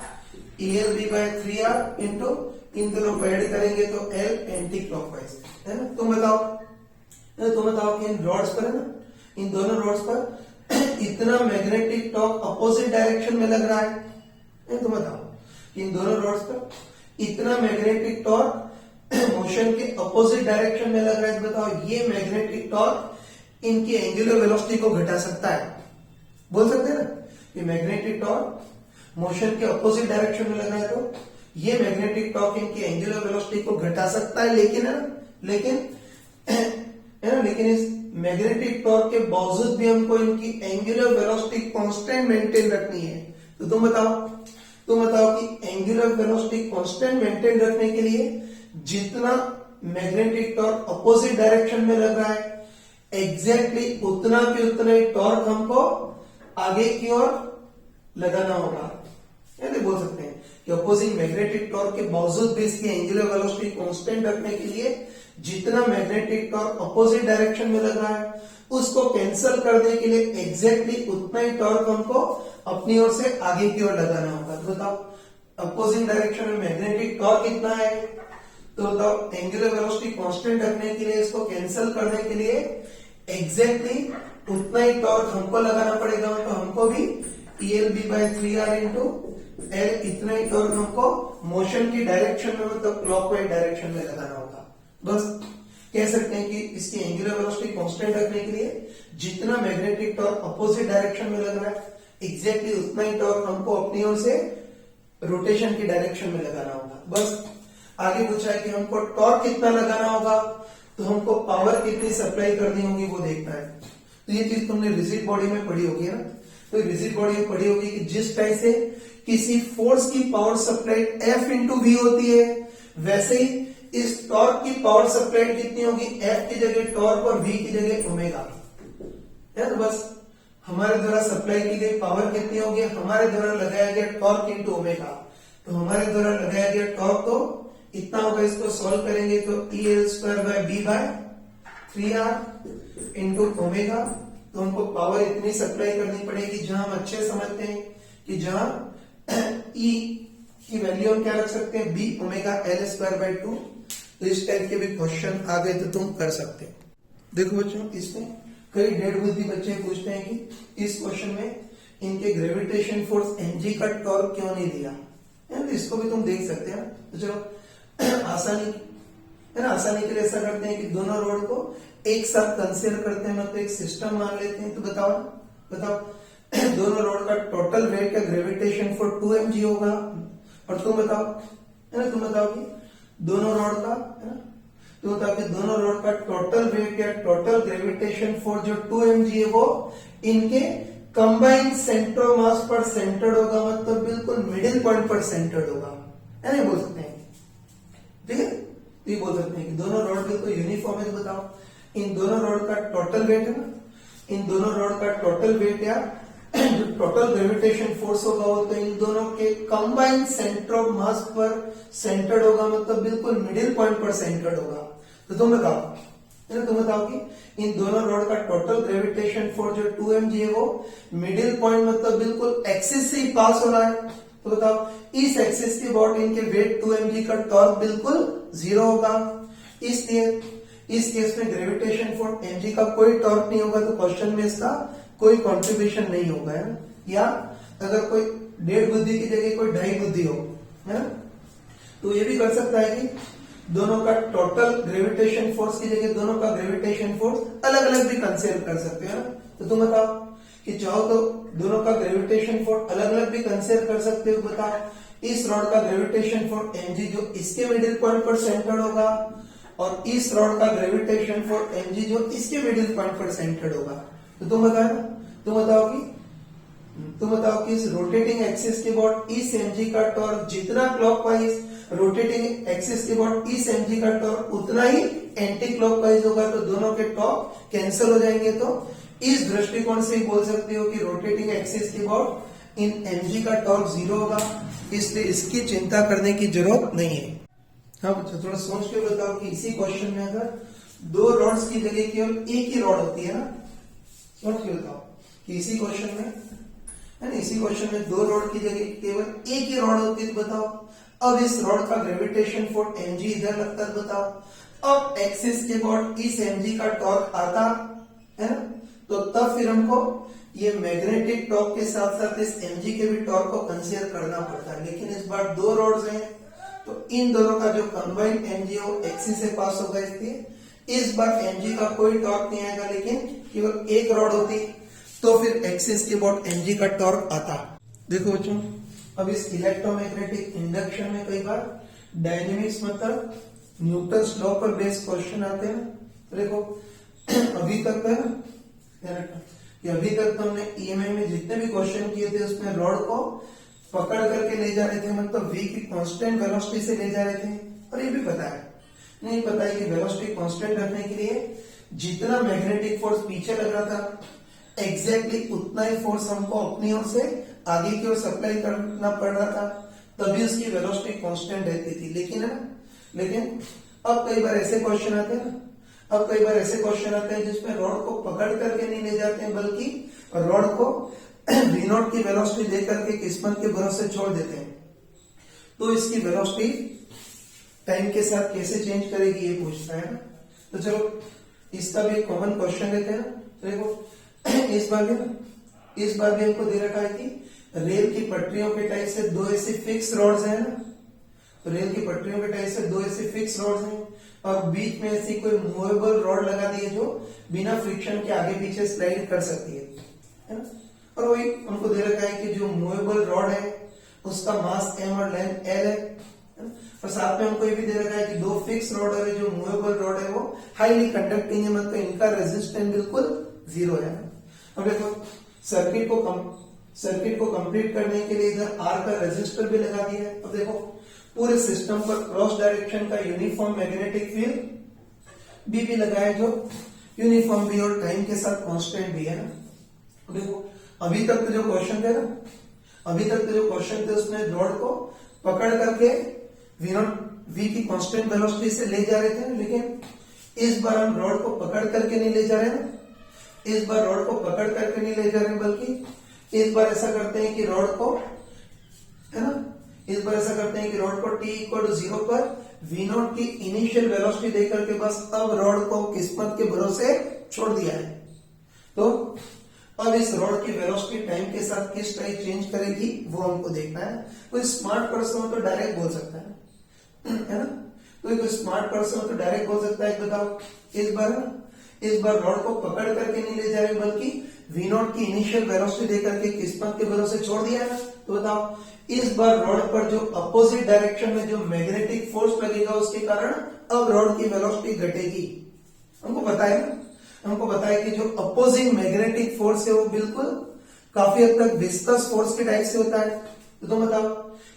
ELB/3R इंटू इन दोनों को ऐड करेंगे तो L एंटी क्लॉकवाइज, है ना। तुम बताओ कि इन रॉड्स पर है ना, इन दोनों रॉड्स पर इतना मैग्नेटिक टॉर्क अपोजिट डायरेक्शन में लग रहा है। तुम बताओ कि इन दोनों रॉड्स पर इतना मैग्नेटिक टॉर्क मोशन के अपोजिट डायरेक्शन में लग रहा है। बताओ ये मैग्नेटिक टॉर्क इनकी एंगुलर वेलोसिटी को घटा सकता है। बोल सकते हैं ना कि मैग्नेटिक टॉर्क मोशन के अपोजिट डायरेक्शन में लग रहा है, तो ये मैग्नेटिक टॉर्क इनकी एंगुलर वेलोसिटी को घटा सकता है, लेकिन इस मैग्नेटिक टॉर्क के बावजूद भी हमको इनकी एंगुलर वेलोसिटी कांस्टेंट मेंटेन रखनी है। तो तुम बताओ कि एंगुलर वेलोसिटी कांस्टेंट मेंटेन रखने के लिए जितना मैग्नेटिक टॉर्क अपोजिट डायरेक्शन में लग रहा है, एग्जैक्टली उतना के उतना ही टॉर्क हमको आगे की ओर लगाना होगा। यानी बोल सकते हैं कि अपोजिंग मैग्नेटिक टॉर्क के बावजूद भी इसकी एंगुलर वेलोसिटी कांस्टेंट रखने के लिए जितना मैग्नेटिक टॉर्क अपोजिट डायरेक्शन में लग रहा है, उसको कैंसिल करने के लिए एग्जैक्टली उतना ही टॉर्क हमको अपनी ओर से आगे की ओर लगाना होगा। तो बताओ अपोजिंग डायरेक्शन में मैग्नेटिक टॉर्क कितना है, तो बताओ एंगुलर वेलोसिटी कांस्टेंट रखने के लिए, इसको कैंसिल करने के लिए एग्जैक्टली उतना ही टॉर्क हमको लगाना पड़ेगा। तो हमको भी ELB/3R इंटू एल इतना ही टॉर्क हमको मोशन की डायरेक्शन में मतलब क्लॉकवाइज डायरेक्शन में लगाना होगा। बस कह सकते हैं कि इसकी एंगुलर वेलोसिटी कांस्टेंट रखने के लिए जितना मैग्नेटिक टॉर्क अपोजिट डायरेक्शन में लग रहा है एग्जैक्टली उतना ही टॉर्क हमको अपनी ओर से रोटेशन की डायरेक्शन में लगाना होगा। बस आगे पूछा है कि हमको टॉर्क कितना लगाना होगा, तो हमको पावर कितनी सप्लाई करनी होगी वो देखना है। तो ये चीज तुमने रिजिड बॉडी में पढ़ी होगी ना, तो रिजिड बॉडी में पढ़ी होगी कि जिस टाइप से किसी फोर्स की power supply F into V होती है, वैसे ही इस टॉर्क की पावर सप्लाई कितनी होगी, F की जगह टॉर्क और V की जगह ओमेगा है। तो बस हमारे द्वारा सप्लाई की गई पावर कितनी होगी, हमारे द्वारा लगाया गया टॉर्क इंटू ओमेगा। तो हमारे द्वारा लगाया गया टॉर्क तो इतना होगा, इसको सॉल्व करेंगे तो EL²/B/3R इंटू ओमेगा। तो हमको पावर इतनी सप्लाई करनी पड़ेगी, जहां हम अच्छे समझते हैं कि जहां E की वैल्यू हम क्या रख सकते हैं, B ओमेगा L²/2। तो इस टाइप के भी क्वेश्चन आ गए तो तुम कर सकते हो। देखो बच्चों, इसमें कई डेढ़ बुद्धि बच्चे पूछते हैं कि इस क्वेश्चन में इनके ग्रेविटेशन फोर्स mg का टॉर्क क्यों नहीं दिया है, तो इसको भी तुम देख सकते हैं। तो चलो आसानी है ना, आसानी के लिए ऐसा करते हैं कि दोनों रोड को एक साथ कंसीडर करते हैं, मतलब एक सिस्टम मान लेते हैं। तो बताओ दोनों रोड का टोटल वेट का ग्रेविटेशन फोर्स 2mg होगा, और तुम बताओ है ना, तुम बताओ कि दोनों रोड का है ना, तो बताओ कि दोनों रोड का टोटल वेट या टोटल ग्रेविटेशन फोर्स जो 2mg है वो इनके कंबाइंड सेंटर ऑफ मास पर सेंटर्ड होगा, मतलब बिल्कुल मिडिल पॉइंट पर सेंटर्ड होगा, है ना, बोल सकते हैं। ठीक है, तो ये बोल सकते हैं कि दोनों रोड बिल्कुल यूनिफॉर्म है। तो बताओ इन दोनों रोड का टोटल वेट है ना, इन दोनों रोड का टोटल वेट या जो टोटल ग्रेविटेशन फोर्स होगा वो तो इन दोनों के कंबाइंड सेंटर ऑफ मास पर सेंटर्ड होगा, मतलब बिल्कुल मिडिल पॉइंट पर सेंटर्ड होगा। तो तुम बताओ कि इन दोनों रोड का टोटल ग्रेविटेशन फोर्स जो 2mg है वो मिडिल पॉइंट मतलब बिल्कुल एक्सिस से ही पास हो रहा है। तो बताओ इस एक्सिस के अबाउट इनके वेट 2mg का टॉर्क बिल्कुल 0 होगा, इसलिए इस केस में ग्रेविटेशन फोर्स mg का कोई टॉर्क नहीं होगा। तो क्वेश्चन में इसका कोई कंट्रीब्यूशन नहीं होगा, है ना। या अगर कोई डेढ़ बुद्धि की जगह कोई ढाई बुद्धि हो, है ना, तो ये भी कर सकता है कि दोनों का टोटल ग्रेविटेशन फोर्स की जगह दोनों का ग्रेविटेशन फोर्स अलग अलग भी कंसीडर कर सकते हो, तो तुम बताओ कि चाहो तो दोनों का ग्रेविटेशन फोर्स अलग अलग भी कंसीडर कर सकते हो। बताओ इस रॉड का ग्रेविटेशन फोर्स mg जो इसके मिडिल पॉइंट पर सेंटर्ड होगा, और इस रॉड का ग्रेविटेशन फोर्स mg जो इसके मिडिल पॉइंट पर सेंटर्ड होगा। तो तुम बताओ कि इस रोटेटिंग एक्सिस के अबाउट इस mg का टॉर्क जितना क्लॉकवाइज रोटेटिंग एक्सिस के अबाउट इस mg का टॉर्क उतना ही एंटी क्लॉकवाइज होगा, तो दोनों के टॉर्क कैंसिल हो जाएंगे। तो इस दृष्टिकोण से बोल सकते हो कि रोटेटिंग एक्सिस के अबाउट इन mg का टॉर्क 0 होगा, इसलिए इसकी चिंता करने की जरूरत नहीं है। हाँ बच्चों, थोड़ा सोच के बताओ कि इसी क्वेश्चन में अगर दो रॉड्स की जगह केवल एक ही रॉड होती है ना, सोच के बताओ कि इसी क्वेश्चन में है ना, इसी क्वेश्चन में दो रॉड की जगह केवल एक ही रॉड होती है। तो बताओ अब इस रॉड का ग्रेविटेशन फोर्स mg इधर लगता है, बताओ अब एक्सिस के अबाउट इस mg का टॉर्क आता है ना, तो तब फिर हमको ये मैग्नेटिक टॉर्क के साथ साथ इस mg के भी टॉर्क को कंसीडर करना पड़ता है। लेकिन इस बार दो रॉड्स हैं, तो इन दोनों का जो कंबाइंड mg हो एक्सिस से पास होगा, इसलिए इस बार mg का कोई टॉर्क नहीं आएगा, लेकिन केवल एक रॉड होती तो फिर एक्सिस के अबाउट mg का टॉर्क आता। देखो बच्चों, अब इस इलेक्ट्रोमैग्नेटिक इंडक्शन में कई बार डायनेमिक्स मतलब न्यूटन्स लॉ पर बेस्ड क्वेश्चन आते हैं। तो देखो अभी तक तो हमने ईएमआई में जितने भी क्वेश्चन किए थे उसमें रॉड को पकड़ करके ले जा रहे थे, मतलब v की कांस्टेंट वेलोसिटी से ले जा रहे थे। और ये भी पता है कि वेलोसिटी कांस्टेंट रखने के लिए जितना मैग्नेटिक फोर्स पीछे लग रहा था एग्जैक्टली उतना ही फोर्स हमको अपनी ओर से आगे की ओर सप्लाई करना पड़ रहा था, तभी उसकी वेलोसिटी कांस्टेंट रहती थी। लेकिन अब कई बार ऐसे क्वेश्चन आते हैं ना, अब कई बार ऐसे क्वेश्चन आते हैं जिसमें रॉड को पकड़ करके नहीं ले जाते हैं, बल्कि रॉड को v0 की वेलोसिटी दे करके किस्मत के भरोसे छोड़ देते हैं। तो इसकी वेलोसिटी टाइम के साथ कैसे चेंज करेगी ये पूछता है ना। तो चलो इसका भी एक कॉमन क्वेश्चन लेते हैं ना। तो देखो इस बार भी हमको दे रखा है कि रेल की पटरियों के टाइप से दो ऐसे फिक्स रॉड्स हैं ना। तो रेल की पटरियों के टाइप से दो ऐसे फिक्स रॉड्स हैं और बीच में ऐसी कोई मूवेबल रॉड लगा दी है जो बिना फ्रिक्शन के आगे पीछे स्लाइड कर सकती है ना। और वही उनको दे रखा है कि जो मूवेबल रॉड है उसका मास m और लेंथ l है। और साथ में हमको ये भी दे रखा है कि दो फिक्स रॉड है, जो मूवेबल रॉड है वो हाईली कंडक्टिंग है, मतलब इनका रेजिस्टेंस बिल्कुल 0 है। अब देखो सर्किट को कंप्लीट करने के लिए इधर R का रेजिस्टर भी लगा दिया है। अब देखो पूरे सिस्टम पर क्रॉस डायरेक्शन का यूनिफॉर्म मैग्नेटिक फील्ड भी लगा है, जो यूनिफॉर्म भी और टाइम के साथ कांस्टेंट भी है ना। देखो अभी तक तो जो क्वेश्चन थे उसमें रॉड को पकड़ करके v की कांस्टेंट वेलोसिटी से ले जा रहे थे, लेकिन इस बार हम रॉड को पकड़ करके नहीं ले जा रहे ना। इस बार रॉड को पकड़ करके नहीं ले जा रहे, बल्कि इस बार ऐसा करते हैं कि रॉड को t इक्वल टू 0 पर v0 की इनिशियल वेलोसिटी देकर के बस अब रॉड को किस्मत के भरोसे छोड़ दिया है। तो अब इस रॉड की वेलोसिटी टाइम के साथ किस टाइप चेंज करेगी वो हमको देखना है। कोई स्मार्ट पर्सन हो तो डायरेक्ट बोल सकता है ना। कोई स्मार्ट पर्सन हो तो डायरेक्ट बोल सकता है, बताओ इस बार रॉड को पकड़ करके नहीं ले जा रहे, बल्कि v0 की इनिशियल वेलोसिटी देकर के किस्मत के भरोसे छोड़ दिया है। तो बताओ इस बार रॉड पर जो अपोजिट डायरेक्शन में जो मैग्नेटिक फोर्स लगेगा उसके कारण अब रॉड की वेलोसिटी घटेगी। हमको पता है कि जो अपोजिंग मैग्नेटिक फोर्स है वो बिल्कुल काफी हद तक विस्कस फोर्स के टाइप से होता है। तो तुम बताओ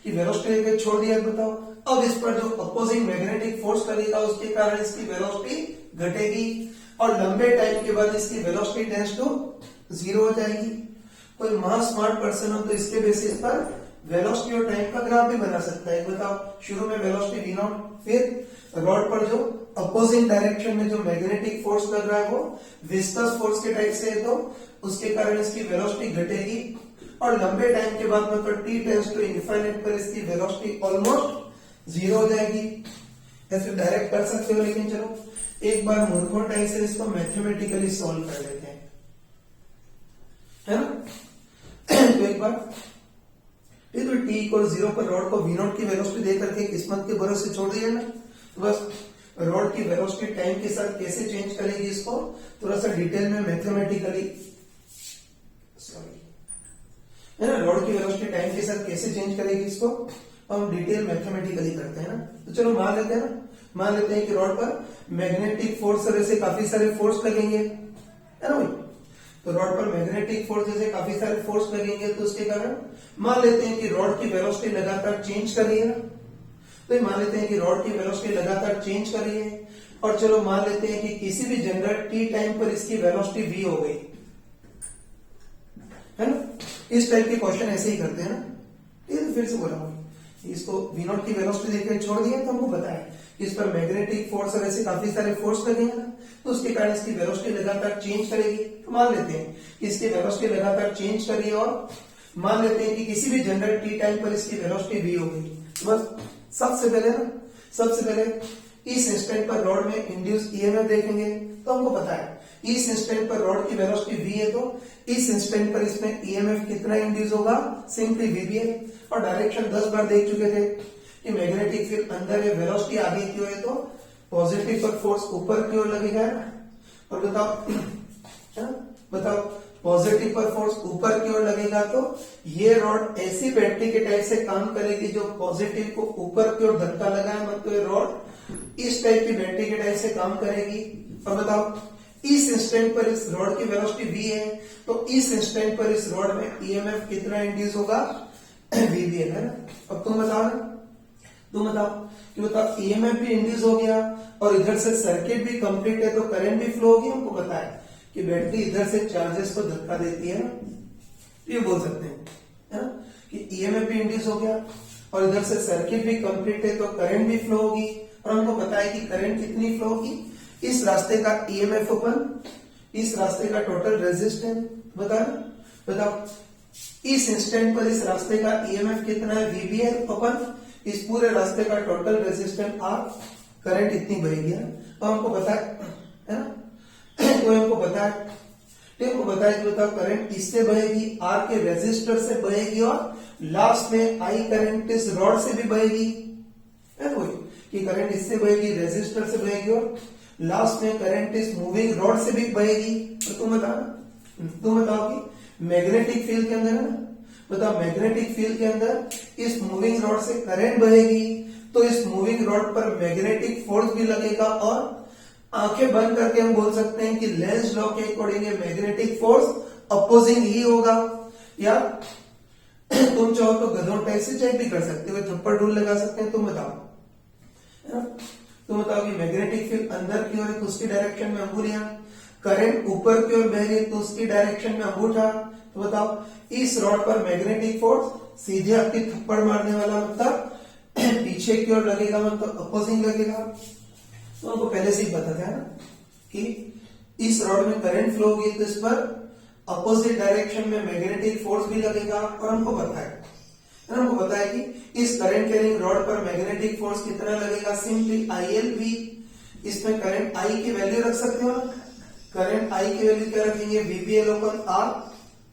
कि वेलोसिटी लेकर छोड़ दिया, बताओ अब इस पर जो अपोजिंग मैग्नेटिक फोर्स लगेगा उसके कारण इसकी वेलोसिटी घटेगी और लंबे टाइम के बाद इसकी वेलोसिटी टेंड्स टू 0 हो जाएगी। कोई महा स्मार्ट पर्सन हो तो इसके बेसिस पर वेलोसिटी और टाइम का ग्राफ भी बना सकता है। बताओ शुरू में वेलोसिटी v0, फिर रॉड पर जो अपोजिंग डायरेक्शन में जो मैग्नेटिक फोर्स लग रहा है वो विस्कस फोर्स के टाइप से है, तो उसके कारण इसकी वेलोसिटी घटेगी और लंबे टाइम के बाद मतलब t टेंड्स टू इनफाइनाइट पर इसकी वेलोसिटी ऑलमोस्ट 0 हो जाएगी। ऐसे डायरेक्ट कर सकते हो, लेकिन चलो एक बार मूर्खों टाइप से इसको मैथमेटिकली सॉल्व कर लेते हैं, है ना। तो एक बार t इक्वल 0 पर रॉड को v0 की वेलोसिटी दे करके किस्मत के भरोसे छोड़ दिया ना। तो बस रॉड की वेलोसिटी टाइम के साथ कैसे चेंज करेगी इसको थोड़ा सा डिटेल में मैथमेटिकली, है ना, रॉड की वेलोसिटी टाइम के साथ कैसे चेंज करेगी इसको हम डिटेल मैथमेटिकली करते हैं ना। तो चलो मान लेते हैं कि रॉड पर मैग्नेटिक फोर्स जैसे काफी सारे फोर्स लगेंगे, है ना भाई। तो रॉड पर मैग्नेटिक फोर्स जैसे काफी सारे फोर्स लगेंगे, तो उसके कारण मान लेते हैं कि रॉड की वेलोसिटी लगातार चेंज कर रही है ना। तो मान लेते हैं कि रॉड की वेलोसिटी लगातार चेंज कर रही है और चलो मान लेते हैं कि किसी भी जनरल t टाइम पर इसकी वेलोसिटी v हो गई, है ना। इस टाइप के क्वेश्चन ऐसे ही करते हैं ना। ठीक है, फिर से बोला इसको v0 की वेलोसिटी देकर छोड़ दिया, तो हमको पता है कि इस पर मैग्नेटिक फोर्स और ऐसे काफी सारे फोर्स लगेंगे ना, तो उसके कारण इसकी वेलोसिटी लगातार चेंज करेगी। तो मान लेते हैं कि इसकी वेलोसिटी लगातार चेंज करिए और मान लेते हैं कि किसी भी जनरल t टाइम पर इसकी वेलोसिटी v हो गई। बस सबसे पहले इस इंस्टेंट पर रॉड में इंड्यूस ईएमएफ देखेंगे। तो हमको पता है इस इंस्टेंट पर रॉड की वेलोसिटी v है, तो इस इंस्टेंट पर इसमें ईएमएफ कितना इंड्यूस होगा, सिंपली v भी है। और डायरेक्शन 10 बार देख चुके थे कि मैग्नेटिक फील्ड अंदर है, वेलोसिटी आगे की ओर है, तो पॉजिटिव पर फोर्स ऊपर की ओर लगेगा। और बताओ पॉजिटिव पर फोर्स ऊपर की ओर लगेगा, तो ये रॉड ऐसी बैटरी के टाइप से काम करेगी जो पॉजिटिव को ऊपर की ओर धक्का लगाए, मतलब ये रॉड इस टाइप की बैटरी के टाइप से काम करेगी। और बताओ इस इंस्टेंट पर इस रॉड की वेलोसिटी v है, तो इस इंस्टेंट पर इस रॉड में ईएमएफ कितना इंड्यूस होगा, v भी है ना। अब तुम बताओ कि ईएमएफ भी इंड्यूस हो गया और इधर से सर्किट भी कंप्लीट है, तो करंट भी फ्लो होगी। हमको पता है कि बैटरी इधर से चार्जेस को धक्का देती है ना, ये बोल सकते हैं, है ना, कि ईएमएफ भी इंड्यूस हो गया और इधर से सर्किट भी कंप्लीट है, तो करंट भी फ्लो होगी। और हमको पता है कि करंट कितनी फ्लो होगी, इस रास्ते का ईएमएफ अपन, इस रास्ते का टोटल रेजिस्टेंस बताओ इस इंस्टेंट पर इस रास्ते का ईएमएफ कितना है वीबीएल अपन इस पूरे रास्ते का टोटल रेजिस्टेंस आर, करंट इतनी बहेगी तो हमको पता है ना, तो हमको पता है कि बताओ करंट इससे बहेगी, आर के रेजिस्टर से बहेगी और लास्ट में आई करंट इस रॉड से भी बहेगी, है ना कि करंट इससे बहेगी, रेजिस्टर से बहेगी और लास्ट में करंट इस मूविंग रॉड से भी बहेगी। तो तुम बताओ कि मैग्नेटिक फील्ड के अंदर है ना, बताओ मैग्नेटिक फील्ड के अंदर इस मूविंग रॉड से करंट बहेगी तो इस मूविंग रॉड पर मैग्नेटिक फोर्स भी लगेगा और आंखें बंद करके हम बोल सकते हैं कि लेंस लॉ के अकॉर्डिंग मैग्नेटिक फोर्स अपोजिंग ही होगा। या तुम चाहो तो गधों टाइप से चेक भी कर सकते हो, थप्पड़ रूल लगा सकते हैं। तुम बताओ कि मैग्नेटिक फील्ड अंदर की ओर है तो उसकी डायरेक्शन में अंगुलियां, करंट ऊपर की ओर बह रही है तो उसकी डायरेक्शन में अंगूठा। तो बताओ इस रॉड पर मैग्नेटिक फोर्स सीधे आपकी थप्पड़ मारने वाला मतलब पीछे की ओर लगेगा, मतलब अपोजिंग लगेगा। तो हमको पहले से ही पता था ना कि इस रॉड में करंट फ्लो होगी तो इस पर अपोजिट डायरेक्शन में मैग्नेटिक फोर्स भी लगेगा। और हमको पता है कि इस करंट कैरिंग रॉड पर मैग्नेटिक फोर्स कितना लगेगा, सिंपली ILV। इसमें करंट I की वैल्यू रख सकते हो, करंट I की वैल्यू क्या रखेंगे VBL/R।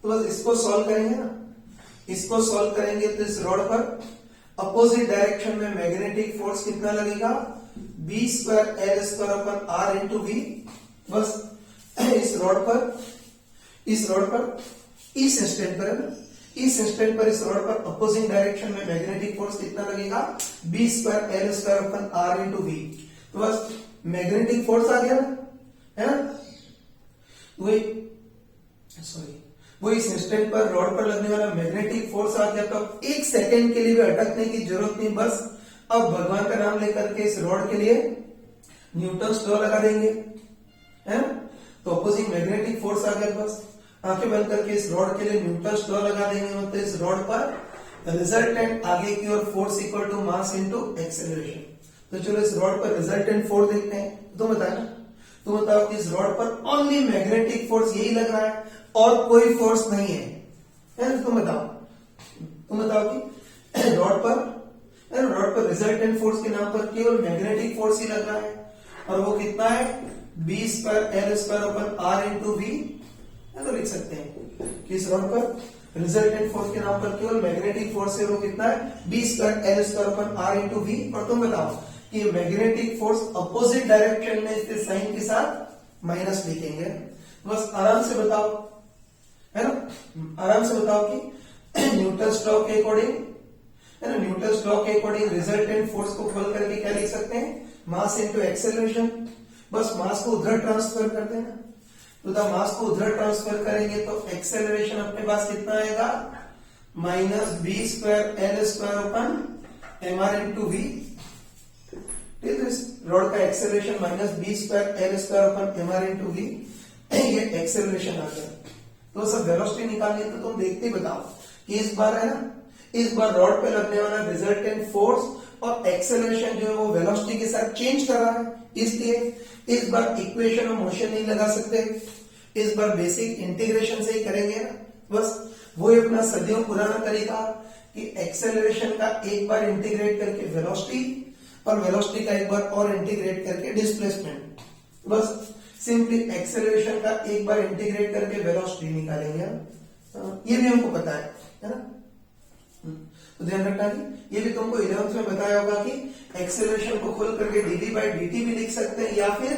तो बस इसको सॉल्व करेंगे ना, इसको सॉल्व करेंगे तो इस रॉड पर अपोजिट डायरेक्शन में मैग्नेटिक फोर्स कितना लगेगा B²L²/R × V। बस इस रॉड पर इस इंस्टेंट पर है ना, इस इंस्टेंट पर इस रॉड पर अपोजिंग डायरेक्शन में मैग्नेटिक फोर्स कितना लगेगा B²L²/R × V। तो बस मैग्नेटिक फोर्स आ गया ना, है ना, वो इस इंस्टेंट पर रॉड पर लगने वाला मैग्नेटिक फोर्स आ गया। तो एक सेकंड के लिए भी अटकने की जरूरत नहीं, बस अब भगवान का नाम लेकर के इस रॉड के लिए न्यूटन्स लॉ लगा देंगे, है। तो अपोजिंग मैग्नेटिक फोर्स आ गया, बस आंखें बंद करके इस रॉड के लिए न्यूटन्स लॉ लगा देंगे। मतलब इस रॉड पर रिजल्टेंट आगे की ओर force equal to mass into acceleration. तो चलो इस रॉड पर रिजल्टेंट फोर्स देखते हैं। तुम बताओ कि इस रॉड पर ओनली मैग्नेटिक फोर्स यही लग रहा है और कोई फोर्स नहीं है। तुम बताओ कि रॉड पर रिजल्टेंट फोर्स के नाम पर केवल मैग्नेटिक फोर्स ही लग रहा है और वो कितना है B²L²/R × V। तो लिख सकते हैं कि इस रॉड पर रिजल्टेंट फोर्स के नाम पर केवल मैग्नेटिक फोर्स है, वो कितना है B²L²/R × V। और तुम बताओ कि मैग्नेटिक फोर्स अपोजिट डायरेक्शन में इसके साइन के साथ माइनस लिखेंगे। बस आराम से बताओ, है ना, आराम से बताओ कि न्यूटन्स लॉ के अकॉर्डिंग, है ना, न्यूटन्स लॉ के अकॉर्डिंग रिजल्टेंट फोर्स को खोल करके क्या लिख सकते हैं मास इनटू एक्सेलरेशन। बस मास को उधर ट्रांसफर करते हैं ना, तो मास को उधर ट्रांसफर करेंगे तो एक्सेलरेशन अपने पास कितना आएगा -B²L²/mr × V। ठीक है, इस रॉड का एक्सेलरेशन -B²L²/mr × V, ये एक्सेलरेशन आ गया। तो सब वेलोसिटी निकालनी है तो तुम देखते बताओ कि इस बार है ना, इस बार रॉड पे लगने वाला रिजल्टेंट फोर्स और एक्सेलरेशन जो है वो वेलोसिटी के साथ चेंज कर रहा है, इसलिए इस बार इक्वेशन ऑफ मोशन नहीं लगा सकते, इस बार बेसिक इंटीग्रेशन से ही करेंगे ना। बस वो अपना सदियों पुराना तरीका कि एक्सेलरेशन का एक बार इंटीग्रेट करके वेलोसिटी और वेलोसिटी का एक बार और इंटीग्रेट करके डिस्प्लेसमेंट। बस सिंपली एक्सेलरेशन का एक बार इंटीग्रेट करके वेलोसिटी निकालेंगे। ये भी हमको पता है ना। तो ध्यान रखना कि ये भी तुमको 11th में बताया होगा कि एक्सेलरेशन को खोल करके dv/dt भी लिख सकते हैं या फिर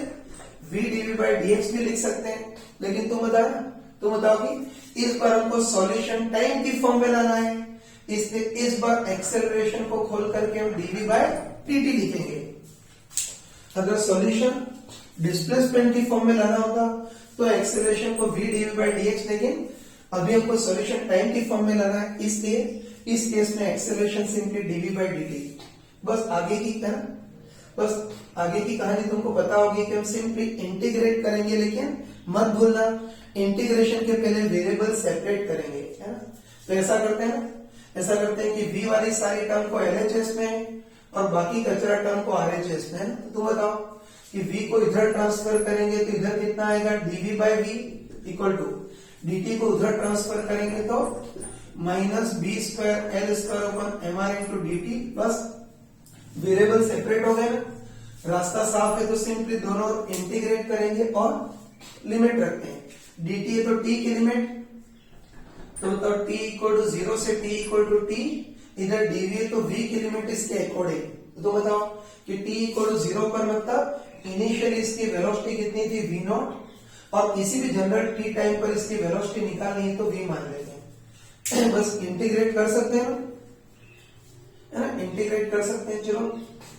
v/dv/dx भी लिख सकते हैं। लेकिन तुम बताओ कि इस बार हमको सॉल्यूशन टाइम की फॉर्म में लाना है, इसलिए इस बार एक्सेलरेशन को खोल करके हम dv/dt लिखेंगे। अगर सॉल्यूशन डिस्प्लेसमेंट की फॉर्म में लाना होता तो एक्सेलरेशन को v/dv/dx, लेकिन अभी हमको सॉल्यूशन टाइम की फॉर्म में लाना है, इसलिए इस केस में एक्सेलरेशन सिंपली dv/dt। बस आगे की कहानी तुमको पता होगी कि हम सिंपली इंटीग्रेट करेंगे, लेकिन मत भूलना इंटीग्रेशन के पहले वेरिएबल सेपरेट करेंगे, है ना। तो ऐसा करते हैं कि v वाली सारी टर्म को LHS में और बाकी कचरा टर्म को RHS में, है ना। तो तुम बताओ कि v को इधर ट्रांसफर करेंगे तो इधर कितना आएगा dv by v equal to dt को उधर ट्रांसफर करेंगे तो minus B square L square अपन M R into D T. बस वेरिएबल सेपरेट हो गए ना, रास्ता साफ है तो सिंपली दोनों इंटीग्रेट करेंगे और लिमिट रखते हैं। dt है तो t की लिमिट तो t इक्वल टू 0 से t इक्वल टू t, इधर dv है तो v की लिमिट इसके अकॉर्डिंग। तो बताओ कि t इक्वल टू 0 पर मतलब इनिशियली इसकी वेलोसिटी कितनी थी v नॉट, और किसी भी जनरल t टाइम पर इसकी वेलोसिटी निकालनी है तो v मान लेते हैं। बस इंटीग्रेट कर सकते हैं है ना, इंटीग्रेट कर सकते हैं। चलो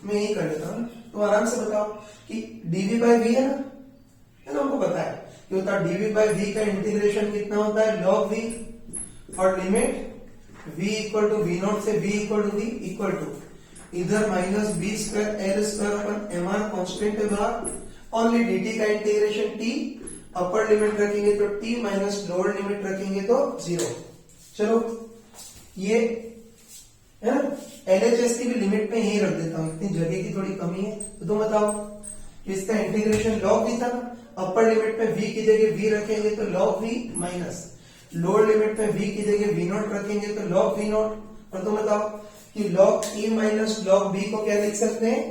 मैं यही कर लेता हूँ, तो आराम से बताओ कि dv बाय v है ना हमको पता है कि होता है dv बाय v का इंटीग्रेशन कितना होता है log v, और limit v equal to v not से v equal to v equal to इधर minus B square L square अपन एम आर कॉन्स्टेंट है बाहर, ओनली dt का इंटीग्रेशन t, अपर लिमिट रखेंगे तो t माइनस लोअर लिमिट रखेंगे तो 0। चलो ये है ना, LHS की भी लिमिट में यही रख देता हूं, इतनी जगह की थोड़ी कमी है। तो तुम बताओ कि इसका इंटीग्रेशन log v था ना, अपर लिमिट में v की जगह v रखेंगे तो log v minus lower limit में v की जगह v नॉट रखेंगे तो log v नॉट। और तुम बताओ कि log a minus log b को क्या लिख सकते हैं,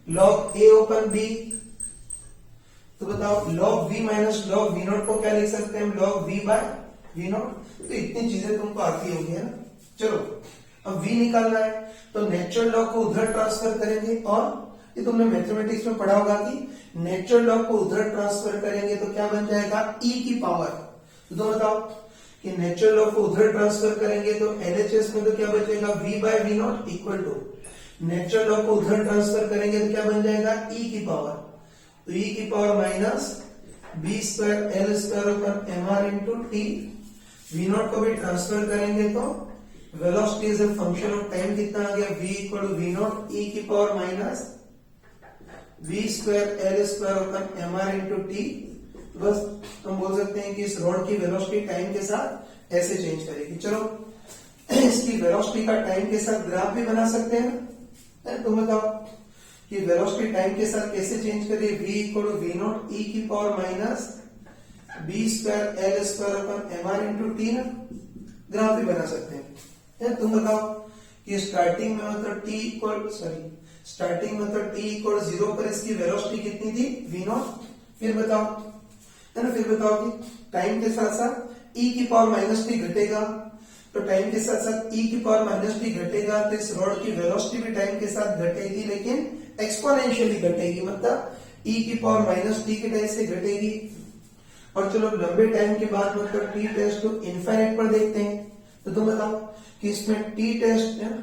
log a ओपन b। तो बताओ log v minus log v not को क्या लिख सकते हैं, log v by v not. तो इतनी चीजें तुमको आती होगी है ना। चलो अब v निकालना है तो नेचुरल लॉग को उधर ट्रांसफर करेंगे, और ये तुमने मैथमेटिक्स में पढ़ा होगा कि नेचुरल लॉग को उधर ट्रांसफर करेंगे तो क्या बन जाएगा e की पावर। तो बताओ कि नेचुरल लॉग को उधर ट्रांसफर करेंगे तो LHS में तो क्या बचेगा v by v not equal to natural log को उधर ट्रांसफर करेंगे तो क्या बन जाएगा e की पावर, तो e की power minus B square L square upon M R into T. v not को भी ट्रांसफर करेंगे तो velocity is a function of time कितना आ गया v equal to v not e की power minus B square L square अपन M R into T. बस हम बोल सकते हैं कि इस रॉड की वेलोसिटी टाइम के साथ ऐसे चेंज करेगी। चलो इसकी वेलोसिटी का टाइम के साथ ग्राफ भी बना सकते हैं ना, तुम बताओ कि वेलोसिटी टाइम के साथ कैसे चेंज करिए, v equal to v not e की power minus B square L square अपन एम आर इंटू टी ना, ग्राफ भी बना सकते हैं। तुम बताओ कि स्टार्टिंग में मतलब t इक्वल स्टार्टिंग में मतलब t इक्वल 0 पर इसकी वेलोसिटी कितनी थी v नॉट। फिर बताओ है ना, फिर बताओ कि टाइम के साथ साथ e की पावर माइनस टी घटेगा, तो टाइम के साथ साथ e की पावर माइनस टी घटेगा तो इस रॉड की वेलोसिटी भी टाइम के साथ घटेगी, लेकिन एक्सपोनेंशियली घटेगी, मतलब e की पावर माइनस टी के टाइम से घटेगी। और चलो लंबे टाइम के बाद मतलब t टेस्ट टू इनफाइनाइट पर देखते हैं। तो तुम बताओ कि इसमें t टेस्ट है ना,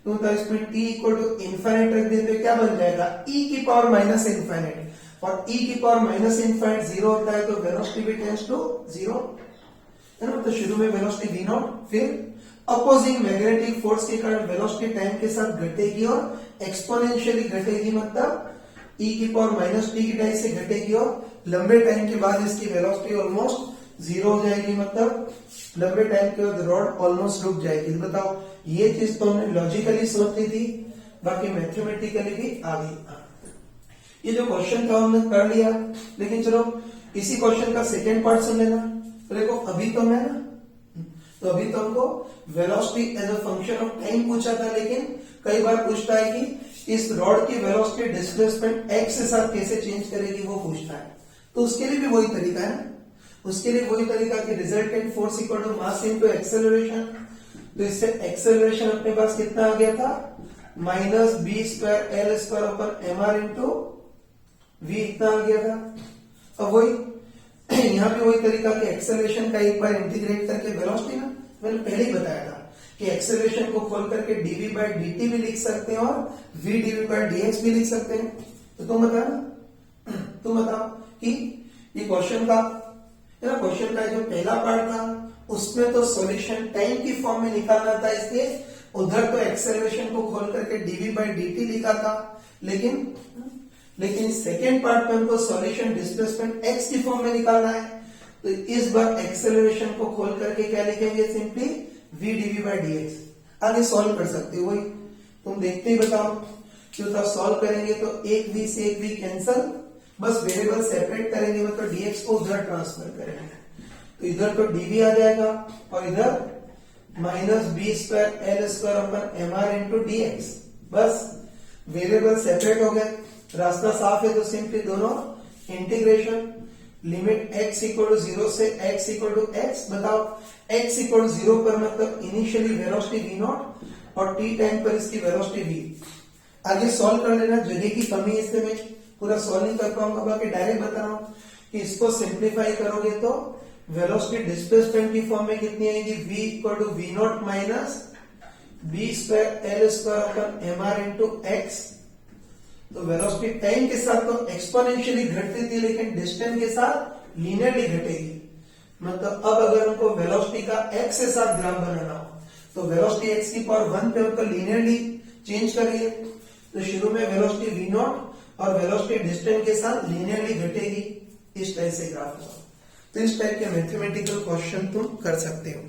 तो बताओ इसमें t इक्वल टू इनफाइनाइट रख देते तो क्या बन जाएगा e की पावर माइनस इनफाइनाइट, और e की पावर माइनस इनफाइनाइट 0 होता है तो वेलोसिटी भी टेंड्स टू 0 है ना। तो शुरू में वेलोसिटी v नॉट, फिर अपोजिंग मैग्नेटिक फोर्स के कारण वेलोसिटी टाइम के साथ घटेगी और एक्सपोनेंशियली घटेगी, मतलब e की पावर माइनस टी की टाइम से घटेगी, और लंबे टाइम के बाद इसकी वेलोसिटी ऑलमोस्ट 0 हो जाएगी, मतलब लंबे टाइम के बाद रॉड ऑलमोस्ट रुक जाएगी। बताओ ये चीज तो हमने लॉजिकली सोच ली थी, बाकी मैथमेटिकली भी आ गई। ये जो क्वेश्चन था हमने कर लिया, लेकिन चलो इसी क्वेश्चन का सेकेंड पार्ट सुन लेना। तो देखो अभी तो मैं ना, तो अभी तो हमको velocity as a function of time पूछा था, लेकिन कई बार पूछता है कि इस रॉड की वेलोसिटी डिस्प्लेसमेंट x के साथ कैसे चेंज करेगी, वो पूछता है। तो उसके लिए भी वही तरीका है ना, उसके लिए वही तरीका कि resultant force equal to mass into acceleration. तो इससे एक्सेलरेशन अपने पास कितना आ गया था, minus B square L square अपन एम आर इंटू वी इतना आ गया था। अब वही यहाँ पे वही तरीका कि एक्सेलरेशन का एक बार इंटीग्रेट करके वेलोसिटी ना, मैंने पहले ही बताया था कि एक्सेलरेशन को खोल करके dv बाय dt भी लिख सकते हैं और v dv बाय dx भी लिख सकते हैं। तो तुम बताओ कि ये क्वेश्चन का क्वेश्चन का जो पहला पार्ट था उसमें तो सॉल्यूशन टाइम की फॉर्म में निकालना था, इसलिए उधर तो एक्सेलरेशन को खोल करके dv बाय dt लिखा था, लेकिन सेकेंड पार्ट में हमको सॉल्यूशन डिस्प्लेसमेंट x की फॉर्म में निकालना है। तो इस बार एक्सेलरेशन को खोल करके क्या लिखेंगे, simply v dv by dx। आगे सॉल्व कर सकते हो, वही तुम देखते ही बताओ कि सॉल्व करेंगे तो एक v से एक v कैंसल, बस वेरिएबल सेपरेट करेंगे, मतलब dx को उधर ट्रांसफर करेंगे, तो इधर तो dv आ जाएगा और इधर minus B square L square अपन M R into D X. बस वेरिएबल सेपरेट हो गए, रास्ता साफ है, तो सिंपली दोनों integration limit x equal to 0 से x इक्वल टू x। बताओ x इक्वल टू 0 पर मतलब इनिशियली वेलोसिटी v नॉट और t टाइम पर इसकी वेलोसिटी v। आगे सॉल्व कर लेना, जगह की कमी है इससे मैं पूरा सॉल्व नहीं कर पाऊंगा, बाकी डायरेक्ट बता रहा हूं कि इसको सिंप्लीफाई करोगे तो वेलोसिटी डिस्प्लेसमेंट की फॉर्म में कितनी आएगी, v equal to v not minus B square L square upon M R into X. तो वेलोसिटी टाइम के साथ तो एक्सपोनेंशियली घटती थी, लेकिन डिस्टेंस के साथ लीनियरली घटेगी। मतलब अब अगर हमको वेलोसिटी का x के साथ ग्राफ बनाना हो तो वेलोसिटी x की पावर 1 पे उनको लीनियरली चेंज करिए, तो शुरू में वेलोसिटी v नॉट और वेलोसिटी डिस्टेंस के साथ लीनियरली घटेगी, इस टाइप से ग्राफ होगा। तो इस टाइप के मैथमेटिकल क्वेश्चन तुम कर सकते हो।